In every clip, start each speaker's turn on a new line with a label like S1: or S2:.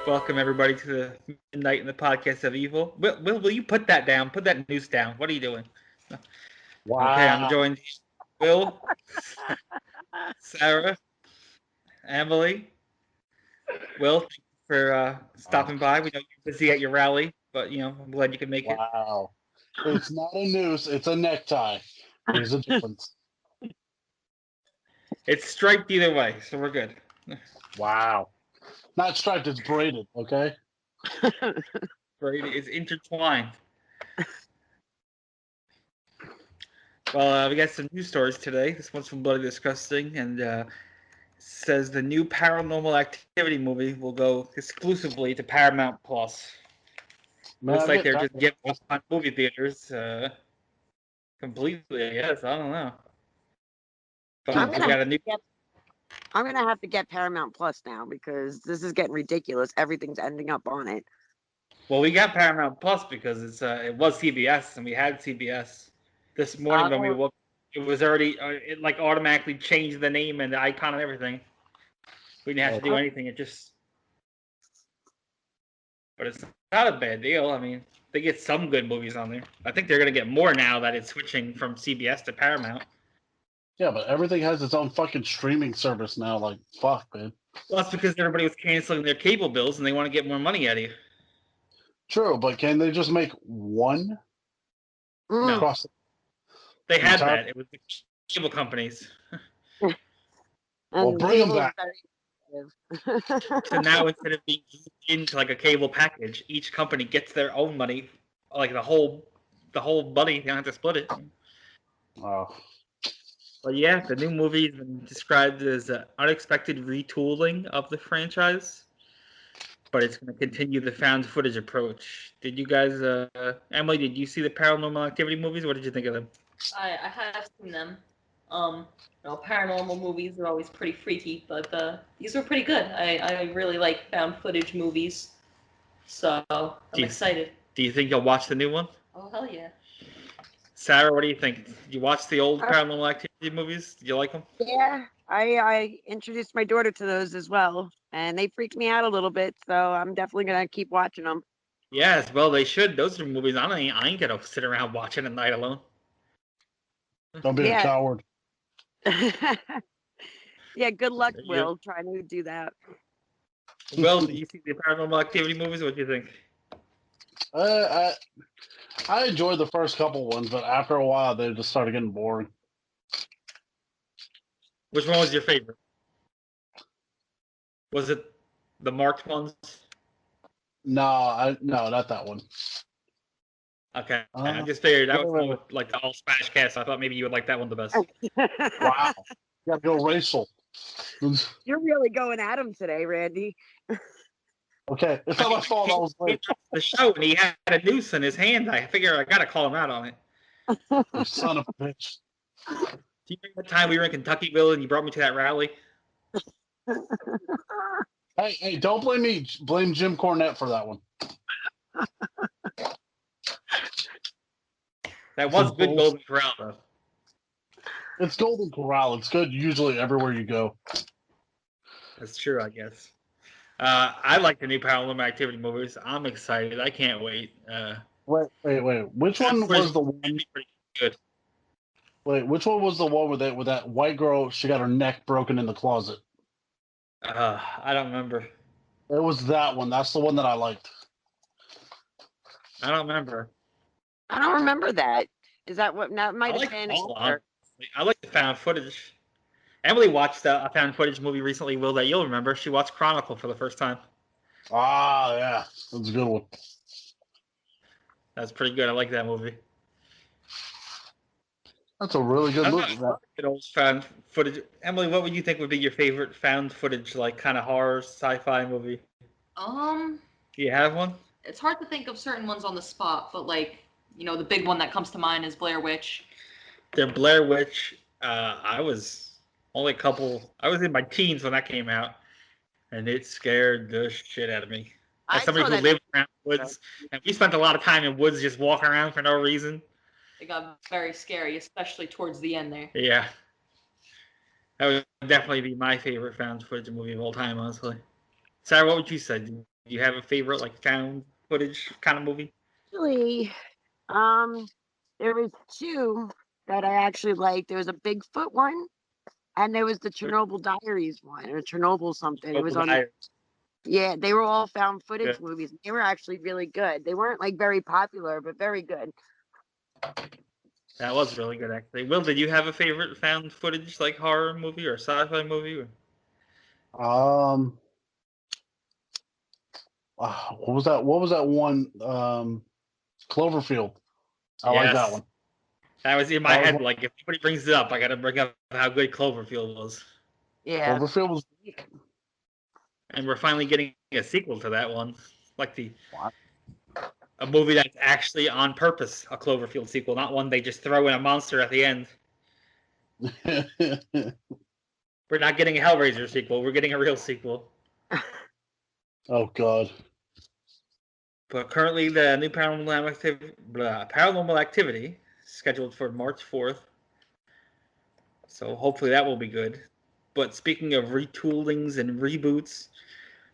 S1: Welcome everybody to the Midnight in the Podcast of Evil. Will you put that down? Put that noose down. What are you doing? Okay, I'm
S2: Wow.
S1: joined. Will, Sarah, Emily. Will, thank you for stopping by. We know you're busy at your rally, but I'm glad you could make it.
S2: Wow. It's not a noose, it's a necktie. There's a difference.
S1: It's striped either way, so we're good.
S2: Wow. Not striped, it's braided, okay?
S1: Brady is intertwined. Well, we got some news stories today. This one's from Bloody Disgusting, and says the new Paranormal Activity movie will go exclusively to Paramount Plus.
S2: Man,
S1: Looks
S2: I
S1: like
S2: get
S1: they're
S2: tired
S1: just giving up on movie theaters completely. I guess I don't know. But
S3: I'm
S1: we got a new.
S3: gonna have to get Paramount Plus now because this is getting ridiculous. Everything's ending up on it.
S1: Well, we got Paramount Plus because it was CBS and we had CBS. This morning when we woke, it was already it like automatically changed the name and the icon and everything. We didn't have to do anything. It just. But it's not a bad deal. I mean, they get some good movies on there. I think they're gonna get more now that it's switching from CBS to Paramount.
S2: Yeah, but everything has its own fucking streaming service now. Like, fuck, man.
S1: Well, that's because everybody was canceling their cable bills and they want to get more money out of you.
S2: True, but can they just make one?
S1: No.
S2: Across
S1: They had that. It was the cable companies.
S2: Well, bring them back.
S1: So now instead of being into like a cable package, each company gets their own money, like the whole money. You don't have to split it.
S2: Oh.
S1: But yeah, the new movie has been described as an unexpected retooling of the franchise, but it's going to continue the found footage approach. Did you guys, Emily? Did you see the Paranormal Activity movies? What did you think of them?
S4: I have seen them. Paranormal movies are always pretty freaky, but these were pretty good. I really like found footage movies, so I'm excited.
S1: Do you think you'll watch the new one?
S4: Oh, hell yeah.
S1: Sarah, what do you think? Did you watch the old Paranormal Activity movies? Did you like them?
S3: Yeah, I introduced my daughter to those as well, and they freaked me out a little bit. So I'm definitely gonna keep watching them.
S1: Yes, well, they should. Those are movies I ain't gonna sit around watching at night alone.
S2: Don't be a coward.
S3: Yeah, good luck, Will, trying to do that.
S1: Will, did you see the Paranormal Activity movies? What do you think?
S2: I enjoyed the first couple ones, but after a while, they just started getting boring.
S1: Which one was your favorite? Was it the marked ones?
S2: No, not that one.
S1: Okay, I just figured that was like the all Spanish cast. I thought maybe you would like that one the best.
S2: Wow, you gotta go racial.
S3: You're really going at him today, Randy.
S2: Okay, it's not my fault. I was late.
S1: The show and he had a noose in his hand. I figure I gotta call him out on it.
S2: You son of a bitch.
S1: Do you remember the time we were in Kentuckyville and you brought me to that rally?
S2: Hey, don't blame me. Blame Jim Cornette for that one.
S1: That was good Golden Corral, though.
S2: It's Golden Corral. It's good usually everywhere you go.
S1: That's true, I guess. I like the new Paranormal Activity movies. I'm excited. I can't wait.
S2: Wait. Which one was the one?
S1: Pretty good.
S2: Wait, which one was the one with that white girl? She got her neck broken in the closet.
S1: I don't remember.
S2: It was that one. That's the one that I liked.
S1: I don't remember.
S3: I don't remember that. Is that what? That might have been.
S1: I like the found footage. Emily watched a found footage movie recently, Will, that you'll remember. She watched Chronicle for the first time.
S2: Ah, yeah. That's a good one.
S1: That's pretty good. I like that movie.
S2: That's a really good movie.
S1: Good old found footage. Emily, what would you think would be your favorite found footage, like kind of horror sci-fi movie? Do you have one?
S4: It's hard to think of certain ones on the spot, but the big one that comes to mind is Blair Witch.
S1: The Blair Witch. I was only I was in my teens when that came out, and it scared the shit out of me. As somebody who lived around woods, and we spent a lot of time in woods just walking around for no reason.
S4: It got very scary, especially towards the end there.
S1: Yeah. That would definitely be my favorite found footage movie of all time, honestly. Sarah, what would you say? Do you have a favorite like found footage kind of movie?
S3: Actually, um, there was two that I actually liked. There was a Bigfoot one, and there was the Chernobyl Diaries one, or Chernobyl something. It was
S1: Open
S3: on.
S1: Eye.
S3: Yeah, they were all found
S1: Yeah.
S3: footage movies. They were actually really good. They weren't like very popular, but very good.
S1: That was really good, actually. Will, did you have a favorite found footage like horror movie or sci-fi movie?
S2: Um, what was that? What was that one? Cloverfield. I like that
S1: Yes.
S2: one.
S1: That was in my
S2: That was
S1: head. Like, if anybody brings it up, I gotta bring up how good Cloverfield was.
S3: Yeah.
S2: Cloverfield was.
S1: And we're finally getting a sequel to that one, like
S2: What?
S1: a movie that's actually on purpose a Cloverfield sequel, not one they just throw in a monster at the end. We're not getting a Hellraiser sequel. We're getting a real sequel.
S2: Oh God.
S1: But currently, the new Paranormal Activity scheduled for March 4th. So hopefully that will be good. But speaking of retoolings and reboots,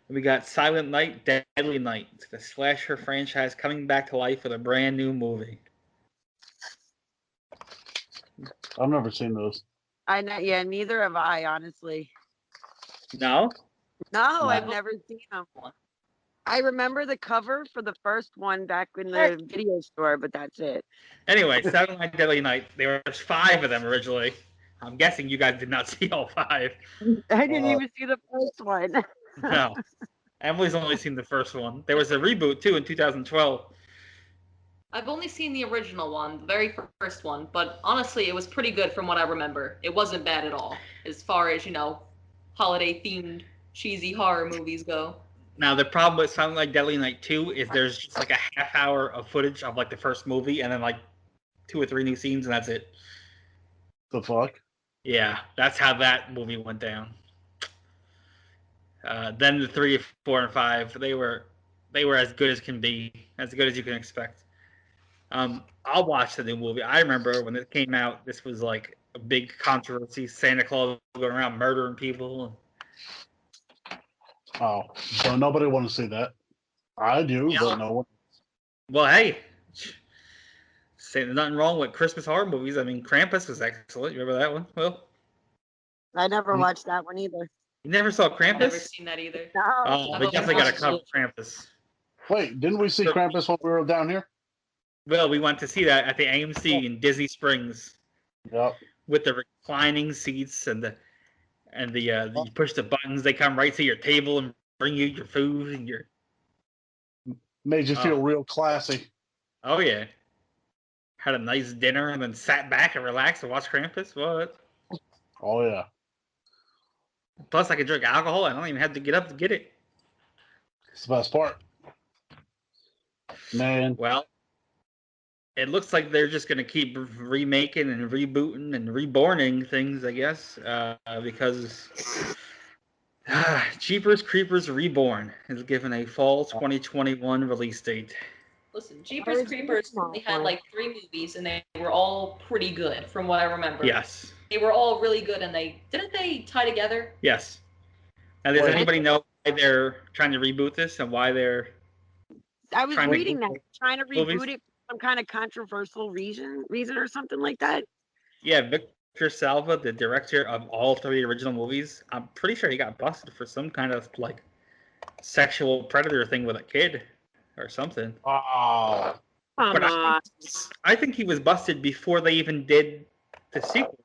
S1: we got Silent Night, Deadly Night, the slasher franchise coming back to life with a brand new movie.
S2: I've never seen those.
S3: I know. Yeah, neither have I, honestly.
S1: No?
S3: No, I've
S4: No.
S3: never seen them. I remember the cover for the first one back in the video store, but that's it.
S1: Anyway, Silent Night, Deadly Night. There was 5 of them originally. I'm guessing you guys did not see all 5.
S3: I didn't
S2: Uh,
S3: even see the first one.
S1: No. Emily's only seen the first one. There was a reboot, too, in 2012.
S4: I've only seen the original one, the very first one, but honestly, it was pretty good from what I remember. It wasn't bad at all, as far as, holiday-themed, cheesy horror movies go.
S1: Now, the problem with Silent Night, Deadly Night 2 is there's just like a half hour of footage of like the first movie and then like 2 or 3 new scenes and that's it.
S2: the fuck?
S1: Yeah, that's how that movie went down. Then the 3, 4, and 5, they were as good as can be, as good as you can expect. I'll watch the new movie. I remember when it came out, this was like a big controversy. Santa Claus going around murdering people.
S2: Oh, so nobody want to see that. I do,
S1: Yeah.
S2: but no one.
S1: Well, hey, there's nothing wrong with Christmas horror movies. I mean, Krampus was excellent. You remember that one? Well,
S3: I never watched that one either.
S1: you never saw
S4: I've never
S1: Krampus?
S4: seen that either.
S3: No.
S1: Oh,
S4: I've
S1: we
S4: only
S1: definitely got to
S4: watched
S1: cover Krampus.
S2: Wait, didn't we see Krampus when we were down here?
S1: Well, we went to see that at the AMC in Disney Springs
S2: Yep.
S1: with the reclining seats and you push the buttons. They come right to your table and bring you your food and your.
S2: Made you feel real classy.
S1: Oh yeah. Had a nice dinner and then sat back and relaxed and watched Krampus. What?
S2: Oh yeah.
S1: Plus, I could drink alcohol. I don't even have to get up to get it.
S2: It's the best part. Man.
S1: Well, it looks like they're just going to keep remaking and rebooting and reborning things, I guess, because Jeepers Creepers Reborn is given a fall 2021 release date.
S4: Listen, Jeepers Creepers only had like 3 movies, and they were all pretty good, from what I remember.
S1: Yes.
S4: They were all really good, and didn't they tie together?
S1: Yes. Now, does anybody know why they're trying to reboot this and why they're
S3: I was
S1: trying to
S3: reading that. Trying to reboot
S1: movies?
S3: it for some kind of controversial reason or something like that.
S1: Yeah, Victor Salva, the director of all 3 original movies, I'm pretty sure he got busted for some kind of like sexual predator thing with a kid or something.
S2: Oh.
S3: Come
S1: But
S3: on.
S1: I think he was busted before they even did the sequels.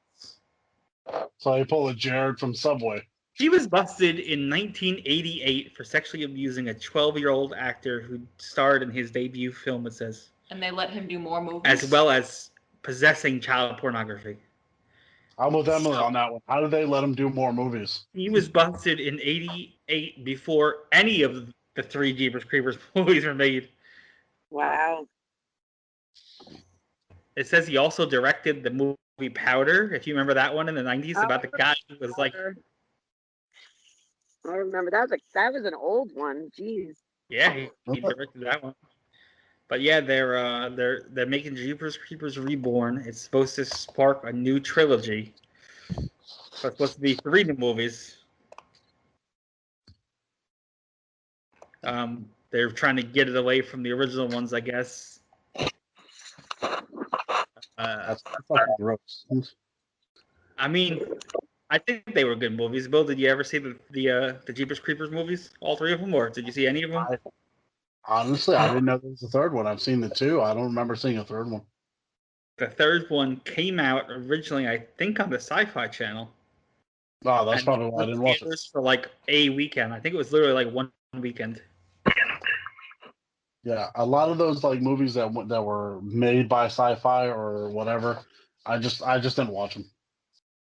S2: So he pulled a Jared from Subway.
S1: He was busted in 1988 for sexually abusing a 12-year-old actor who starred in his debut film, it says.
S4: And they let him do more movies?
S1: As well as possessing child pornography.
S2: I'm with Emily on that one. How did they let him do more movies?
S1: He was busted in 88 before any of the 3 Jeepers Creepers movies were made.
S3: Wow.
S1: It says he also directed the movie Powder, if you remember that one in the 90s, about the guy who was like...
S3: I remember that was an old one. Jeez.
S1: Yeah, he directed that one. But yeah, they're making Jeepers Creepers Reborn. It's supposed to spark a new trilogy. So it's supposed to be 3 new movies. They're trying to get it away from the original ones, I guess.
S2: That's fucking gross.
S1: I mean, I think they were good movies. Bill, did you ever see the Jeepers Creepers movies? All three of them, or did you see any of them?
S2: Honestly, I didn't know there was a third one. I've seen the two. I don't remember seeing a third one.
S1: The third one came out originally, I think, on the Sci-Fi Channel.
S2: Oh, that's
S1: And
S2: probably why I didn't watch it.
S1: theaters for like a weekend. I think it was literally like one weekend.
S2: Yeah, a lot of those like movies that were made by Sci-Fi or whatever, I just didn't watch them.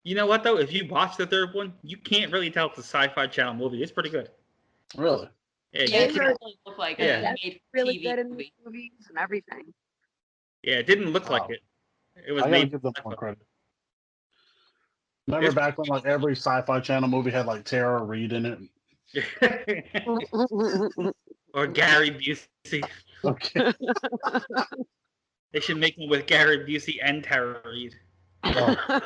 S1: You know what though? If you watch the third one, you can't really tell it's a Sci-Fi Channel movie. It's pretty good.
S2: Really?
S1: Yeah,
S4: Yeah,
S1: you
S4: it
S1: can't-
S4: doesn't look like
S1: Yeah.
S4: a
S3: That's
S4: made
S3: really
S4: TV
S3: good in
S4: movie.
S3: these movies and everything.
S1: yeah, it didn't look like
S2: Wow.
S1: it. It was
S2: I gotta
S1: made.
S2: give them more credit. Remember back when like every Sci-Fi Channel movie had like Tara Reid in it?
S1: Or Gary Busey.
S2: Okay.
S1: They should make one with Gary Busey and Tara Reid.
S2: Oh.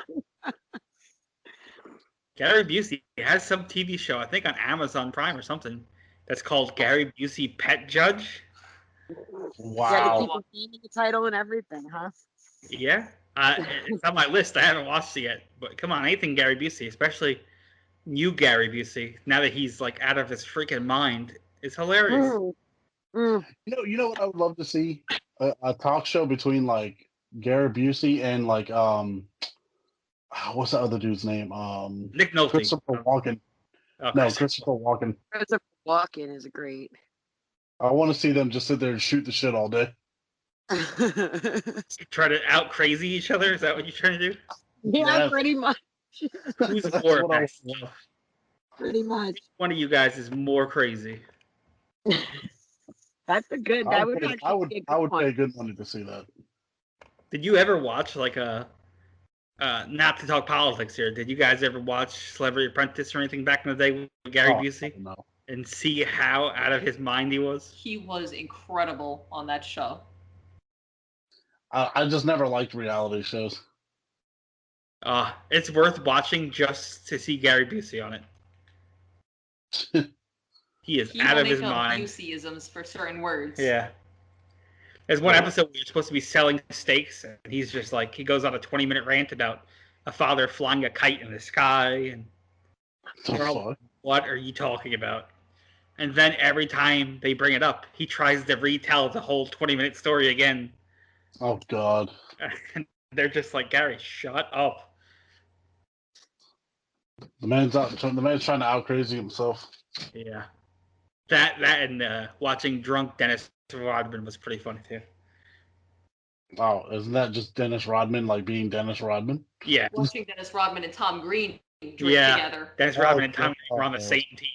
S1: Gary Busey has some TV show, I think on Amazon Prime or something, that's called Gary Busey Pet Judge.
S3: Yeah,
S2: Wow.
S3: to keep his name in the title and everything, huh?
S1: Yeah, it's on my list. I haven't watched it yet, but come on, anything Gary Busey, especially new Gary Busey, now that he's like out of his freaking mind, is hilarious.
S2: You know what I would love to see? A talk show between like Gary Busey and like what's the other dude's name?
S1: Nick Nolte.
S2: Christopher Walken.
S1: Oh,
S2: No, Christopher Walken.
S3: Christopher Walken is great.
S2: I want to see them just sit there and shoot the shit all day.
S1: Try to out crazy each other. Is that what you're trying to do?
S3: Yeah,
S2: Yes.
S3: pretty much.
S1: Who's
S2: That's
S1: more?
S2: what I
S1: Max?
S2: want.
S3: Pretty much.
S1: Which one of you guys is more crazy?
S3: That's a good.
S2: I
S3: That would
S2: would
S3: actually be a good one.
S2: pay good money to see that.
S1: Did you ever watch like a? Not to talk politics here. Did you guys ever watch Celebrity Apprentice or anything back in the day with Gary Busey
S2: No.
S1: and see how out of his mind he was?
S4: He was incredible on that show.
S2: I just never liked reality shows.
S1: It's worth watching just to see Gary Busey on it. He is
S4: He
S1: out
S4: will
S1: of his
S4: make up
S1: mind.
S4: Buseyisms for certain words.
S1: Yeah. There's one episode where you're supposed to be selling steaks, and he's just like, he goes on a 20-minute rant about a father flying a kite in the sky, and we're all,
S2: Fuck.
S1: what are you talking about? And then every time they bring it up, he tries to retell the whole 20-minute story again.
S2: Oh God.
S1: And they're just like, Gary, shut up.
S2: The man's trying to out crazy himself.
S1: Yeah. That and watching drunk Dennis Rodman was pretty funny too.
S2: Oh, isn't that just Dennis Rodman like being Dennis Rodman?
S1: Yeah.
S4: Watching Dennis Rodman and Tom Green drink
S1: Yeah.
S4: together.
S1: Dennis Rodman and Tom were on the same team.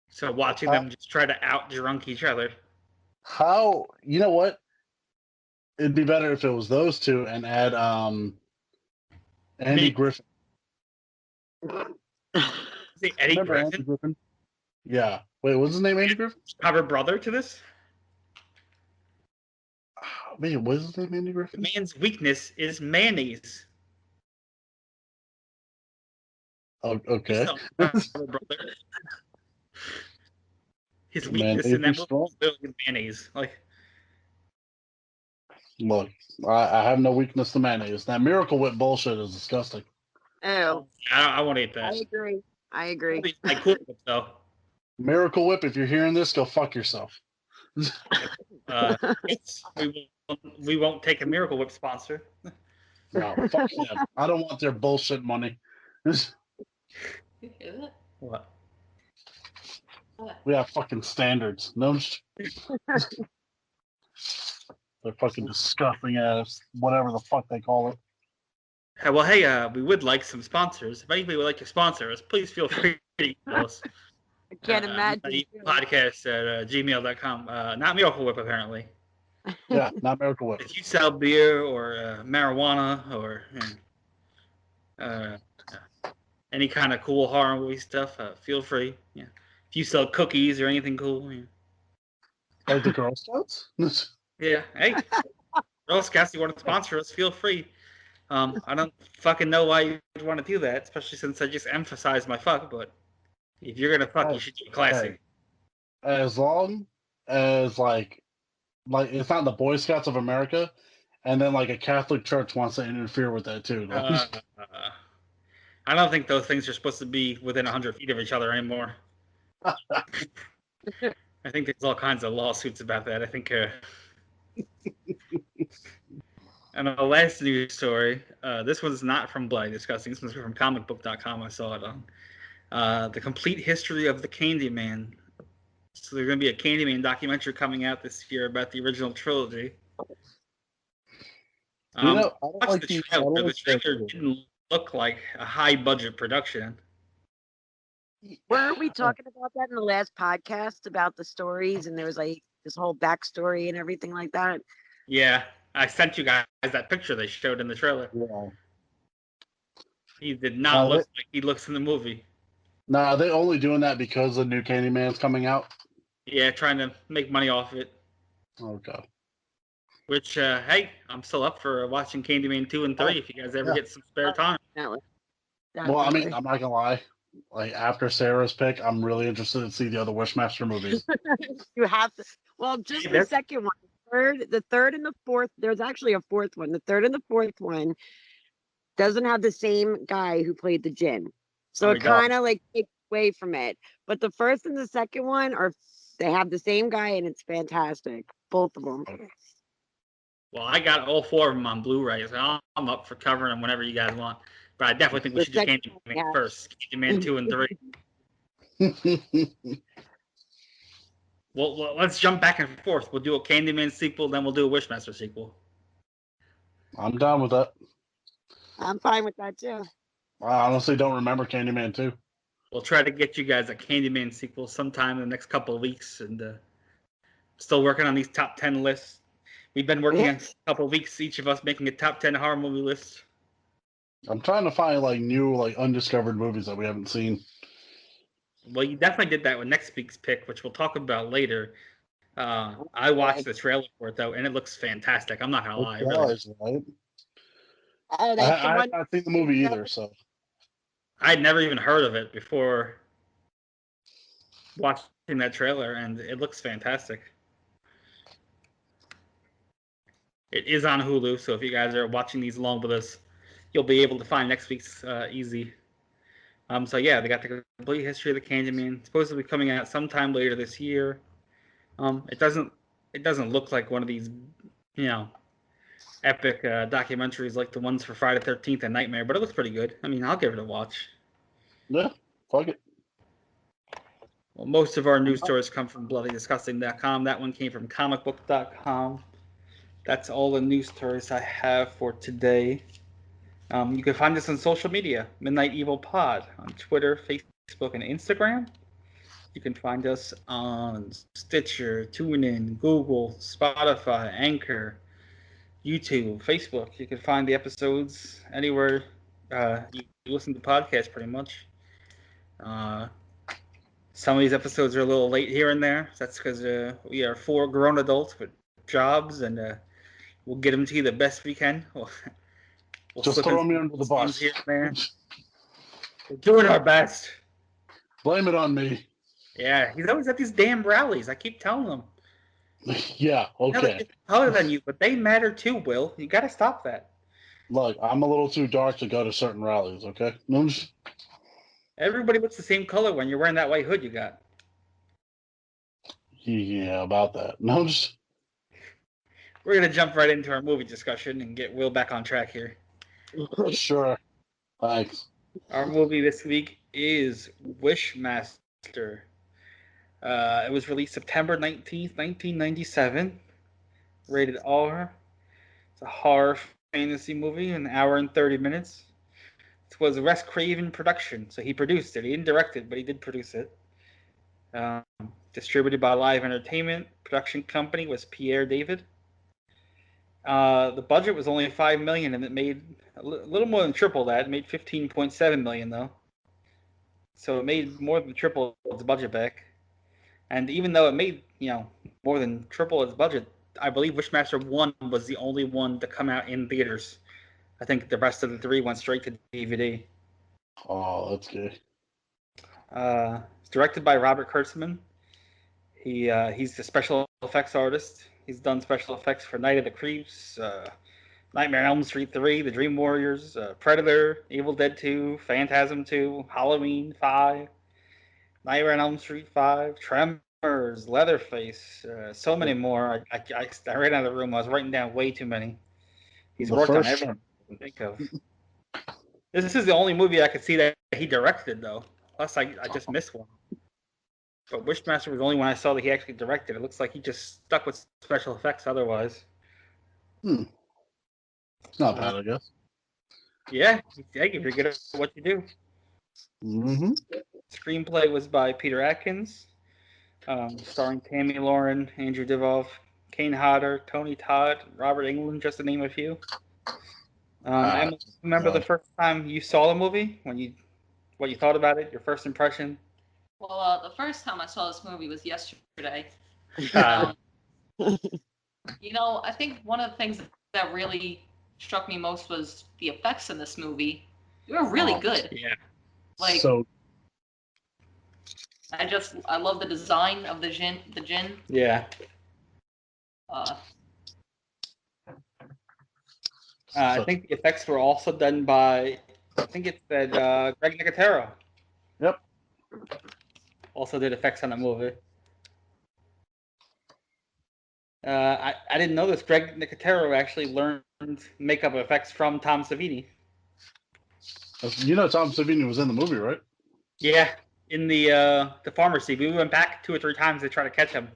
S1: So watching them just try to out drunk each other.
S2: How, you know what? It'd be better if it was those two and add Andy
S1: Me.
S2: Griffin.
S1: Is it Eddie
S2: Remember
S1: Griffin?
S2: Andy Griffin? Yeah. Wait, what's his name? Andy Griffin?
S1: Cover brother to this?
S2: Wait, what's his name? Andy
S1: The
S2: Griffin?
S1: man's weakness is mayonnaise.
S2: Oh, okay.
S1: He's not cover brother. His weakness
S2: Mayonnaise
S1: in that
S2: is
S1: movie
S2: strong.
S1: is literally mayonnaise. Like,
S2: Look, I have no weakness to mayonnaise. That Miracle Whip bullshit is disgusting.
S3: Oh,
S1: I won't eat
S3: I
S1: that.
S3: agree. I agree.
S1: Like Cool Whip, though.
S2: Miracle Whip, if you're hearing this, go fuck yourself.
S1: We won't take a Miracle Whip sponsor.
S2: No, fuck them. I don't want their bullshit money.
S4: Is it?
S1: What?
S2: We have fucking standards. No, they're fucking disgusting ass, whatever the fuck they call it.
S1: Well, hey, we would like some sponsors. If anybody would like to sponsor us, please feel free to email us.
S3: I can't imagine.
S1: Podcast at gmail.com. Not Miracle Whip, apparently.
S2: Yeah, not Miracle Whip.
S1: If you sell beer or marijuana or any kind of cool horror movie stuff, feel free. Yeah. If you sell cookies or anything cool, yeah.
S2: Like the Girl Scouts?
S1: Yeah. Hey, Girl Scouts, you want to sponsor us? Feel free. I don't fucking know why you'd want to do that, especially since I just emphasized my fuck. But If you're gonna fuck, you should do it classy.
S2: Hey, as long as like it's not the Boy Scouts of America, and then like a Catholic church wants to interfere with that too.
S1: I don't think those things are supposed to be within 100 feet of each other anymore. I think there's all kinds of lawsuits about that. I think. And the last news story, this one's not from Bloody Disgusting. This one's from comicbook.com. I saw it on. The complete history of the Candyman. So there's going to be a Candyman documentary coming out this year about the original trilogy.
S2: I don't like
S1: the trailer. The trailer didn't look like a high-budget production.
S3: Weren't we talking about that in the last podcast about the stories, and there was like this whole backstory and everything like that?
S1: Yeah, I sent you guys that picture they showed in the trailer.
S2: Yeah.
S1: He did not look like he looks in the movie.
S2: No, are they only doing that because the new Candyman's coming out?
S1: Yeah, trying to make money off it.
S2: Okay.
S1: Which, hey, I'm still up for watching Candyman 2 and 3 if you guys ever get some spare time.
S2: Well, I mean, I'm not going to lie. Like, after Sarah's pick, I'm really interested to see the other Wishmaster movies.
S3: You have to. Well, just the second one. The third and the fourth. There's actually a fourth one. The third and the fourth one doesn't have the same guy who played the Jinn. So it kind of like takes away from it. But the first and the second one they have the same guy, and it's fantastic. Both of them.
S1: Well, I got all 4 of them on Blu-ray, so I'm up for covering them whenever you guys want. But I definitely think we should do Candyman first. Candyman 2 and 3. Well, let's jump back and forth. We'll do a Candyman sequel, then we'll do a Wishmaster sequel.
S2: I'm down with that.
S3: I'm fine with that, too.
S2: I honestly don't remember Candyman 2.
S1: We'll try to get you guys a Candyman sequel sometime in the next couple of weeks. And still working on these top 10 lists. We've been working on a couple of weeks, each of us making a top 10 horror movie list.
S2: I'm trying to find like new, like undiscovered movies that we haven't seen.
S1: Well, you definitely did that with next week's pick, which we'll talk about later. I watched the trailer for it though, and it looks fantastic. I'm not gonna lie.
S2: Right?
S3: Oh,
S2: I've not seen the movie either, so
S1: I'd never even heard of it before watching that trailer, and it looks fantastic. It is on Hulu, so if you guys are watching these along with us, you'll be able to find next week's easy. So yeah, they got the complete history of the Candyman. It's supposed to be coming out sometime later this year. It doesn't look like one of these, epic documentaries like the ones for Friday the 13th and Nightmare, but it looks pretty good. I mean, I'll give it a watch.
S2: Yeah, fuck it.
S1: Well, most of our news stories come from bloodydisgusting.com. That one came from comicbook.com. That's all the news stories I have for today. You can find us on social media, Midnight Evil Pod, on Twitter, Facebook, and Instagram. You can find us on Stitcher, TuneIn, Google, Spotify, Anchor, YouTube, Facebook. You can find the episodes anywhere you listen to podcasts, pretty much. Some of these episodes are a little late here and there. That's because we are 4 grown adults with jobs, and we'll get them to you the best we can. We'll
S2: just throw me under the bus.
S1: Here and there. We're doing our best.
S2: Blame it on me.
S1: Yeah, he's always at these damn rallies. I keep telling him.
S2: Yeah, okay.
S1: Taller than you, but they matter too, Will. You got to stop that.
S2: Look, I'm a little too dark to go to certain rallies, okay?
S1: Everybody looks the same color when you're wearing that white hood you got.
S2: Yeah, about that.
S1: We're going to jump right into our movie discussion and get Will back on track here.
S2: Sure. Thanks.
S1: Our movie this week is Wishmaster. It was released September 19th, 1997. Rated R. It's a horror fantasy movie, an hour and 30 minutes. It was a Wes Craven production, so he produced it. He didn't direct it, but he did produce it. Distributed by Live Entertainment. Production company was Pierre David. The budget was only $5 million, and it made a little more than triple that. It made $15.7 million, though. So it made more than triple its budget back. And even though it made, more than triple its budget, I believe Wishmaster 1 was the only one to come out in theaters. I think the rest of the 3 went straight to DVD.
S2: Oh, that's good.
S1: It's directed by Robert Kurtzman. He's a special effects artist. He's done special effects for Night of the Creeps, Nightmare on Elm Street 3, The Dream Warriors, Predator, Evil Dead 2, Phantasm 2, Halloween 5, Nightmare on Elm Street 5, Tremors, Leatherface, so many more. I ran out of the room. I was writing down way too many. He's worked on everything I can think of. This is the only movie I could see that he directed, though. Plus, I just missed one. But Wishmaster was the only one I saw that he actually directed. It looks like he just stuck with special effects otherwise.
S2: It's not bad, I guess.
S1: Yeah, if you're good at what you do.
S2: Mm-hmm.
S1: Screenplay was by Peter Atkins, starring Tammy Lauren, Andrew Divoff, Kane Hodder, Tony Todd, Robert Englund, just to name a few. Emily, remember the first time you saw the movie? What you thought about it? Your first impression?
S4: Well, the first time I saw this movie was yesterday. I think one of the things that really struck me most was the effects in this movie. They were really good.
S1: Yeah.
S4: I love the design of the djinn.
S1: Yeah. I think the effects were also done by, I think it said Greg Nicotero.
S2: Yep.
S1: Also did effects on the movie. I didn't know this. Greg Nicotero actually learned makeup effects from Tom Savini.
S2: You know Tom Savini was in the movie, right?
S1: Yeah, in the pharmacy. We went back 2 or 3 times to try to catch him.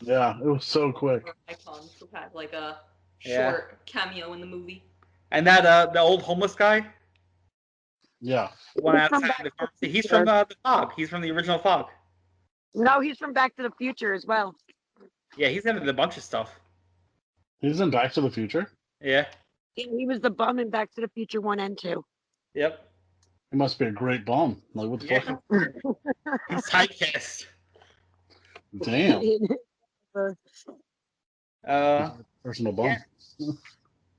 S2: Yeah, it was so quick.
S4: Icons who had like a short cameo in the movie.
S1: And that the old homeless guy.
S2: Yeah.
S1: The one outside the pharmacy. He's from the Fog. He's from the original Fog.
S3: No, he's from Back to the Future as well.
S1: Yeah, he's in a bunch of stuff.
S2: He's in Back to the Future?
S1: Yeah.
S3: He was the bum in Back to the Future 1 and 2.
S1: Yep.
S2: He must be a great bum. Like, what the fuck?
S1: He's typecast.
S2: Damn. Personal bum.
S1: Yeah.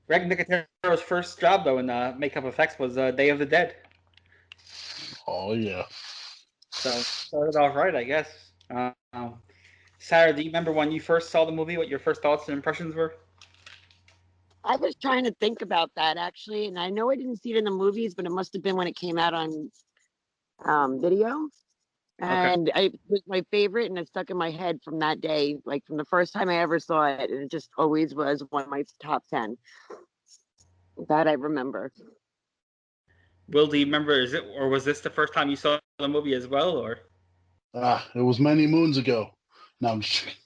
S1: Greg Nicotero's first job, though, in makeup effects was Day of the Dead.
S2: Oh, yeah.
S1: So, started off right, I guess. Sarah, do you remember when you first saw the movie, what your first thoughts and impressions were?
S3: I was trying to think about that, actually, and I know I didn't see it in the movies, but it must have been when it came out on video. And it was my favorite, and it stuck in my head from that day, like from the first time I ever saw it, and it just always was one of my top 10. That I remember.
S1: Will, do you remember, was this the first time you saw the movie as well, or?
S2: It was many moons ago. No, I'm just kidding.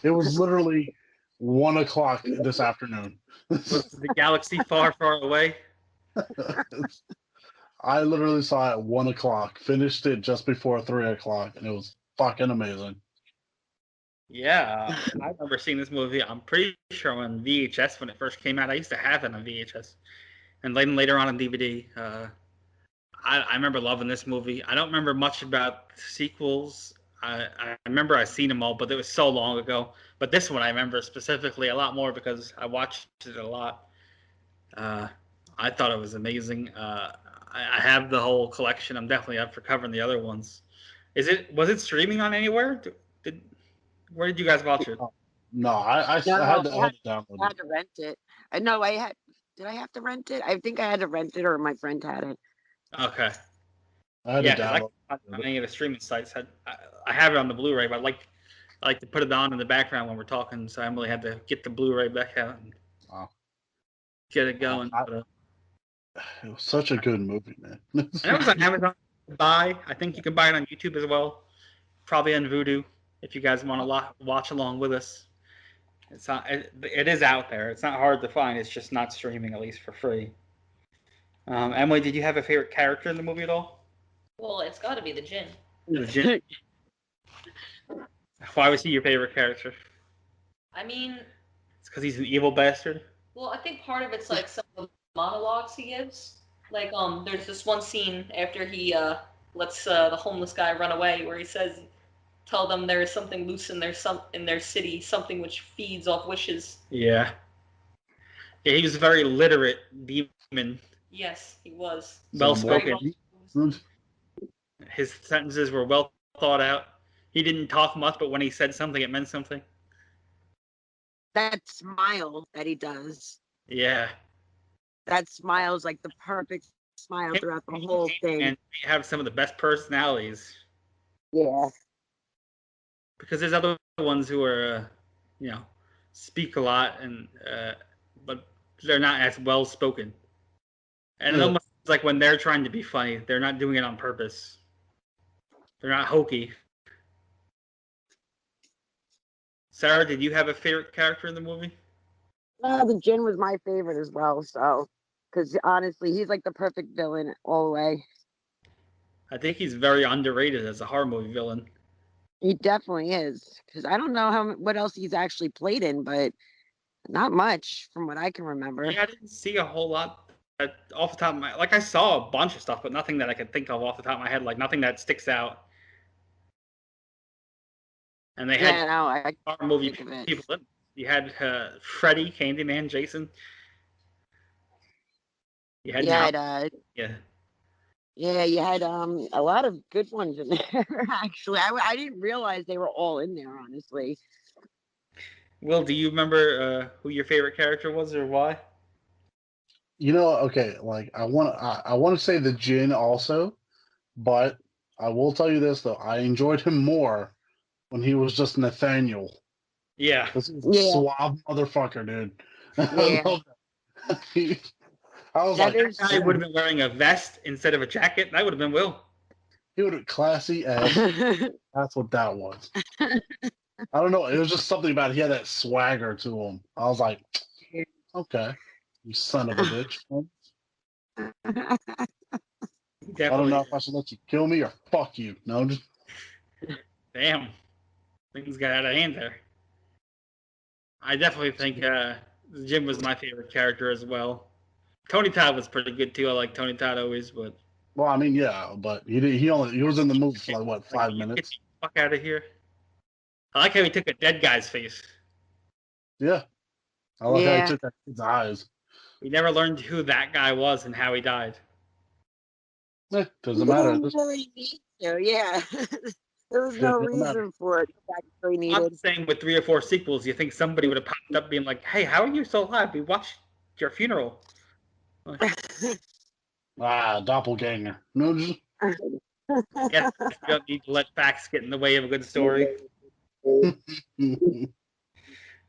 S2: It was literally 1 o'clock this afternoon.
S1: Was the galaxy far, far away?
S2: I literally saw it at 1 o'clock, finished it just before 3 o'clock, and it was fucking amazing.
S1: Yeah, I remember seeing this movie. I'm pretty sure on VHS when it first came out. I used to have it on VHS, and then later on DVD. I remember loving this movie. I don't remember much about sequels. I remember I seen them all, but it was so long ago. But this one I remember specifically a lot more because I watched it a lot. I thought it was amazing. I have the whole collection. I'm definitely up for covering the other ones. Was it streaming on anywhere? Where did you guys watch it?
S2: No, I had to download it.
S3: I had to rent it. No, did I have to rent it? I think I had to rent it, or my friend had it.
S1: Okay.
S2: I had to download
S1: on any of the streaming sites. I have it on the Blu-ray, but I like to put it on in the background when we're talking, so Emily had to get the Blu-ray back out and get it going.
S2: It was such a good movie, man.
S1: And it was on Amazon to buy. I think you can buy it on YouTube as well. Probably on Vudu if you guys want to watch along with us. It is out there. It's not hard to find. It's just not streaming, at least for free. Emily, did you have a favorite character in the movie at all?
S4: Well, it's got to be the djinn.
S1: The djinn? Why was he your favorite character?
S4: I mean...
S1: It's because he's an evil bastard?
S4: Well, I think part of it's like some of the monologues he gives. Like, there's this one scene after he lets the homeless guy run away where he says, tell them there is something loose in their city, something which feeds off wishes.
S1: Yeah. Yeah, he was a very literate demon.
S4: Yes, he was.
S1: Well spoken. His sentences were well thought out. He didn't talk much, but when he said something, it meant something.
S3: That smile that he does.
S1: Yeah.
S3: That smile is like the perfect smile throughout the whole thing.
S1: And they have some of the best personalities.
S3: Yeah.
S1: Because there's other ones who are, speak a lot, but they're not as well spoken. And it almost seems like when they're trying to be funny, they're not doing it on purpose. They're not hokey. Sarah, did you have a favorite character in the movie?
S3: The Jinn was my favorite as well. So, because honestly, he's like the perfect villain all the way.
S1: I think he's very underrated as a horror movie villain.
S3: He definitely is. Because I don't know what else he's actually played in, but not much from what I can remember.
S1: Yeah, I didn't see a whole lot off the top of my... Like, I saw a bunch of stuff, but nothing that I could think of off the top of my head. Like, nothing that sticks out. And they had horror movie people. You had Freddie, Candyman, Jason. You had
S3: you had a lot of good ones in there. Actually, I didn't realize they were all in there. Honestly.
S1: Will, do you remember who your favorite character was or why?
S2: Okay, like I want to say the Jinn also, but I will tell you this though, I enjoyed him more when he was just Nathaniel.
S1: Yeah.
S2: Suave motherfucker, dude.
S3: Yeah.
S2: I was
S1: that guy would have been wearing a vest instead of a jacket. That would have been Will.
S2: He would have classy as. That's what that was. I don't know. It was just something about it. He had that swagger to him. I was like, okay, you son of a bitch. I don't know if I should let you kill me or fuck you. No, just.
S1: Damn. Things got out of hand there. I definitely think Jim was my favorite character as well. Tony Todd was pretty good too. I like Tony Todd always, but.
S2: Well, I mean, yeah, but he was in the movie for like what, 5 minutes?
S1: Get the fuck out of here! I like how he took a dead guy's face.
S2: Yeah, I like how he took that kid's eyes.
S1: We never learned who that guy was and how he died.
S2: Doesn't matter.
S3: Really need to, yeah. There was no reason for it.
S1: I'm saying with 3 or 4 sequels, you think somebody would have popped up being like, "Hey, how are you still alive? We watched your funeral."
S2: Doppelganger. No, just.
S1: Yes, you don't need to let facts get in the way of a good story.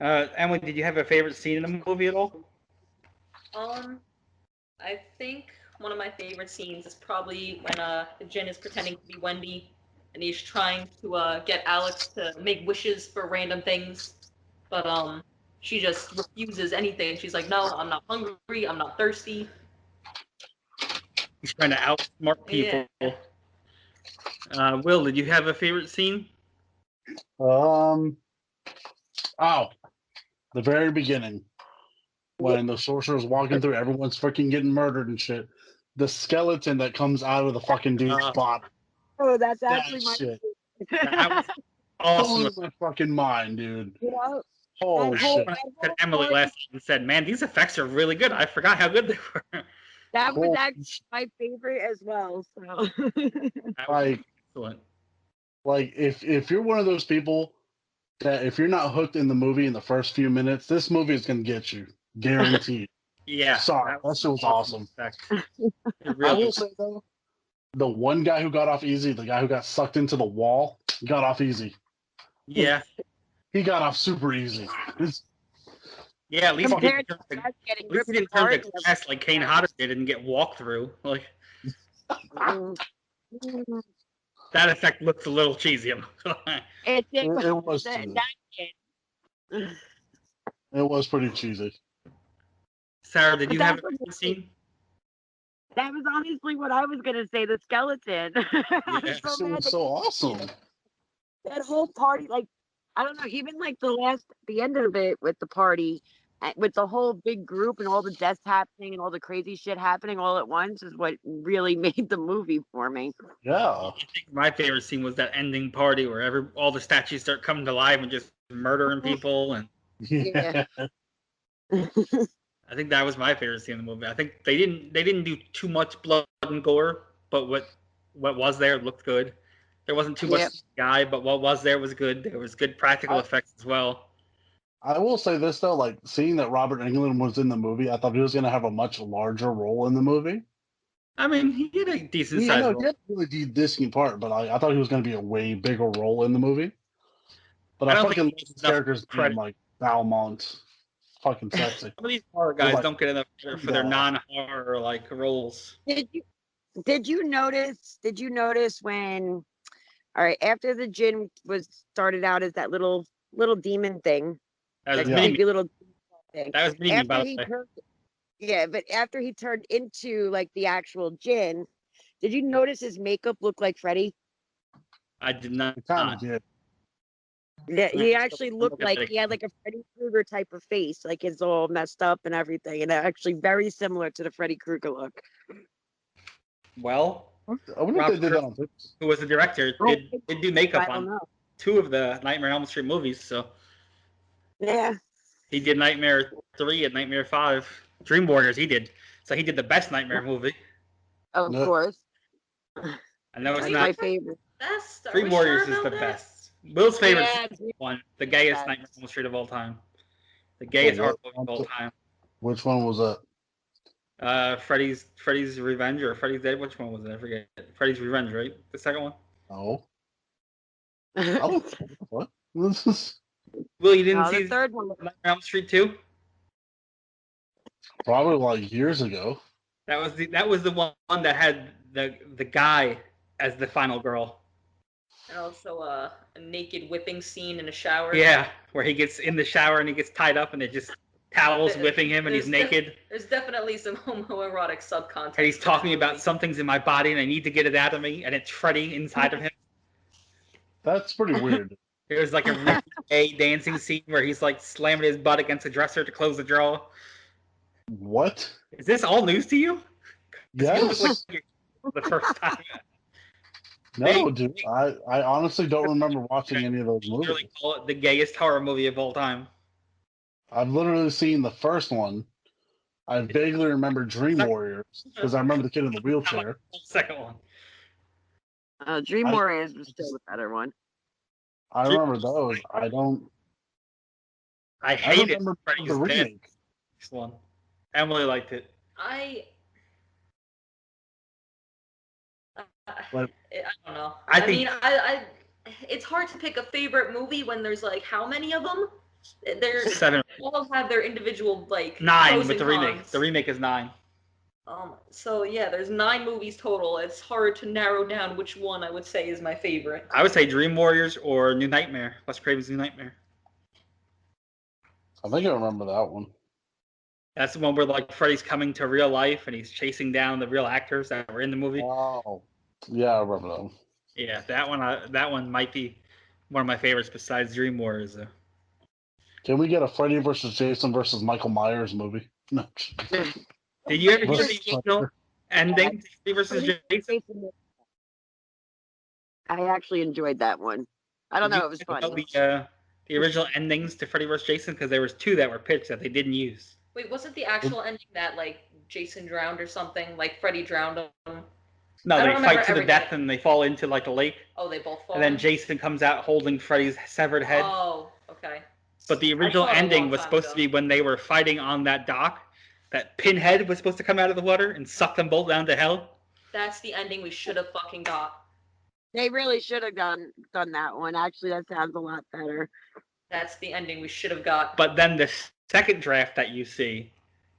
S1: Emily, did you have a favorite scene in the movie at all?
S4: I think one of my favorite scenes is probably when the Jinn is pretending to be Wendy, and he's trying to get Alex to make wishes for random things, but she just refuses anything. She's like, "No, I'm not hungry. I'm not thirsty."
S1: He's trying to outsmart people. Yeah. Will, did you have a favorite scene?
S2: The very beginning, when the sorcerer's walking through, everyone's freaking getting murdered and shit. The skeleton that comes out of the fucking dude's body.
S3: Oh, that's actually my
S2: shit.
S1: That was awesome.
S2: My fucking mind, dude.
S3: Yeah.
S2: Oh shit!
S1: Emily laughed and said, "Man, these effects are really good. I forgot how good they were."
S3: That was actually my favorite as well. So,
S1: excellent.
S2: Like if you're one of those people that if you're not hooked in the movie in the first few minutes, this movie is gonna get you, guaranteed.
S1: Yeah,
S2: sorry, that shit was awesome. I will say though, the one guy who got off easy, the guy who got sucked into the wall, got off easy.
S1: Yeah,
S2: he got off super easy.
S1: Yeah, at least he didn't turn to glass like Kane Hodder did and get walked through. Like that effect looks a little cheesy.
S2: It was. It was pretty cheesy.
S1: Sarah, did you have a scene?
S3: That was honestly what I was gonna say. The skeleton.
S2: It was so awesome.
S3: That whole party, like, I don't know, even like the end of it with the party, with the whole big group and all the deaths happening and all the crazy shit happening all at once is what really made the movie for me.
S2: Yeah.
S1: I think my favorite scene was that ending party where all the statues start coming to life and just murdering people and.
S3: Yeah.
S1: I think that was my favorite scene in the movie. I think they didn't do too much blood and gore, but what was there looked good. There wasn't too much CGI, but what was there was good. There was good practical effects as well.
S2: I will say this though, like seeing that Robert Englund was in the movie, I thought he was going to have a much larger role in the movie.
S1: I mean, he did a decent size role.
S2: He had a really decent part, but I thought he was going to be a way bigger role in the movie. But I fucking love his character's name, like Valmont. Fucking sexy.
S1: Some of these horror guys don't get enough credit for their non-horror like roles.
S3: Did you notice when, all right, after the djinn was started out as that little demon thing,
S1: that
S3: creepy little thing.
S1: That was Mimi, by the way.
S3: But after he turned into like the actual djinn, did you notice his makeup looked like Freddie?
S1: I did not.
S2: It kind of did.
S3: Yeah, he actually looked like he had like a Freddy Krueger type of face, like it's all messed up and everything, and actually very similar to the Freddy Krueger look.
S1: Well,
S2: I wonder if they did that on purpose.
S1: Who was the director? Did do makeup on 2 of the Nightmare on Elm Street movies, so
S3: yeah,
S1: he did Nightmare 3 and Nightmare 5. Dream Warriors, he did. So he did the best Nightmare movie.
S3: Of course.
S1: I know it's not
S3: my favorite.
S1: Dream Warriors is the best. Will's favorite one, the gayest Nightmare on Elm Street of all time. The gayest horror movie of all time.
S2: Which one was that?
S1: Freddy's Revenge or Freddy's Dead? Which one was it? I forget. Freddy's Revenge, right? The second one?
S2: No. What? This is...
S1: Will, you didn't see
S3: the third one?
S1: Nightmare on Elm Street 2?
S2: Probably like years ago.
S1: That was the one that had the guy as the final girl.
S4: And also a naked whipping scene in a shower.
S1: Yeah, where he gets in the shower and he gets tied up and it just towels whipping him and he's naked.
S4: There's definitely some homoerotic subcontent.
S1: And he's talking about something's in my body and I need to get it out of me, and it's Freddie inside of him.
S2: That's pretty weird.
S1: There's like a really gay dancing scene where he's like slamming his butt against the dresser to close the drawer.
S2: What?
S1: Is this all news to you?
S2: Yes.
S1: The first time.
S2: No, dude. I honestly don't remember watching any of those movies.
S1: Literally call it the gayest horror movie of all time.
S2: I've literally seen the first one. I vaguely remember Dream Warriors because I remember the kid in the wheelchair.
S1: Second one.
S3: Dream Warriors was still the better one.
S2: I remember those.
S1: I hated
S2: the remake.
S1: This one. Emily liked it.
S4: I don't know.
S1: I mean,
S4: it's hard to pick a favorite movie when there's like how many of them? There's
S1: 7.
S4: All have their individual like
S1: 9 with the remake. The remake is 9.
S4: So yeah, there's 9 movies total. It's hard to narrow down which one I would say is my favorite.
S1: I would say Dream Warriors or New Nightmare. Wes Craven's New Nightmare.
S2: I think I remember that one.
S1: That's the one where like Freddy's coming to real life and he's chasing down the real actors that were in the movie.
S2: Oh, yeah, I remember that one.
S1: Yeah, that one might be one of my favorites besides Dream Warriors, though.
S2: Can we get a Freddy versus Jason versus Michael Myers movie? No.
S1: Did you ever hear the original ending to Freddy versus Jason?
S3: I actually enjoyed that one. I don't know, it was funny.
S1: The original endings to Freddy vs. Jason, because there was 2 that were pitched that they didn't use.
S4: Wait, wasn't the actual ending that like Jason drowned or something? Like Freddy drowned him?
S1: No, they fight to the death and they fall into like a lake.
S4: Oh, they both fall.
S1: And then Jason comes out holding Freddy's severed head.
S4: Oh, okay.
S1: But the original ending was supposed to be when they were fighting on that dock. That Pinhead was supposed to come out of the water and suck them both down to hell.
S4: That's the ending we should have fucking got.
S3: They really should have done that one. Actually, that sounds a lot better.
S4: That's the ending we should have got.
S1: But then the second draft that you see,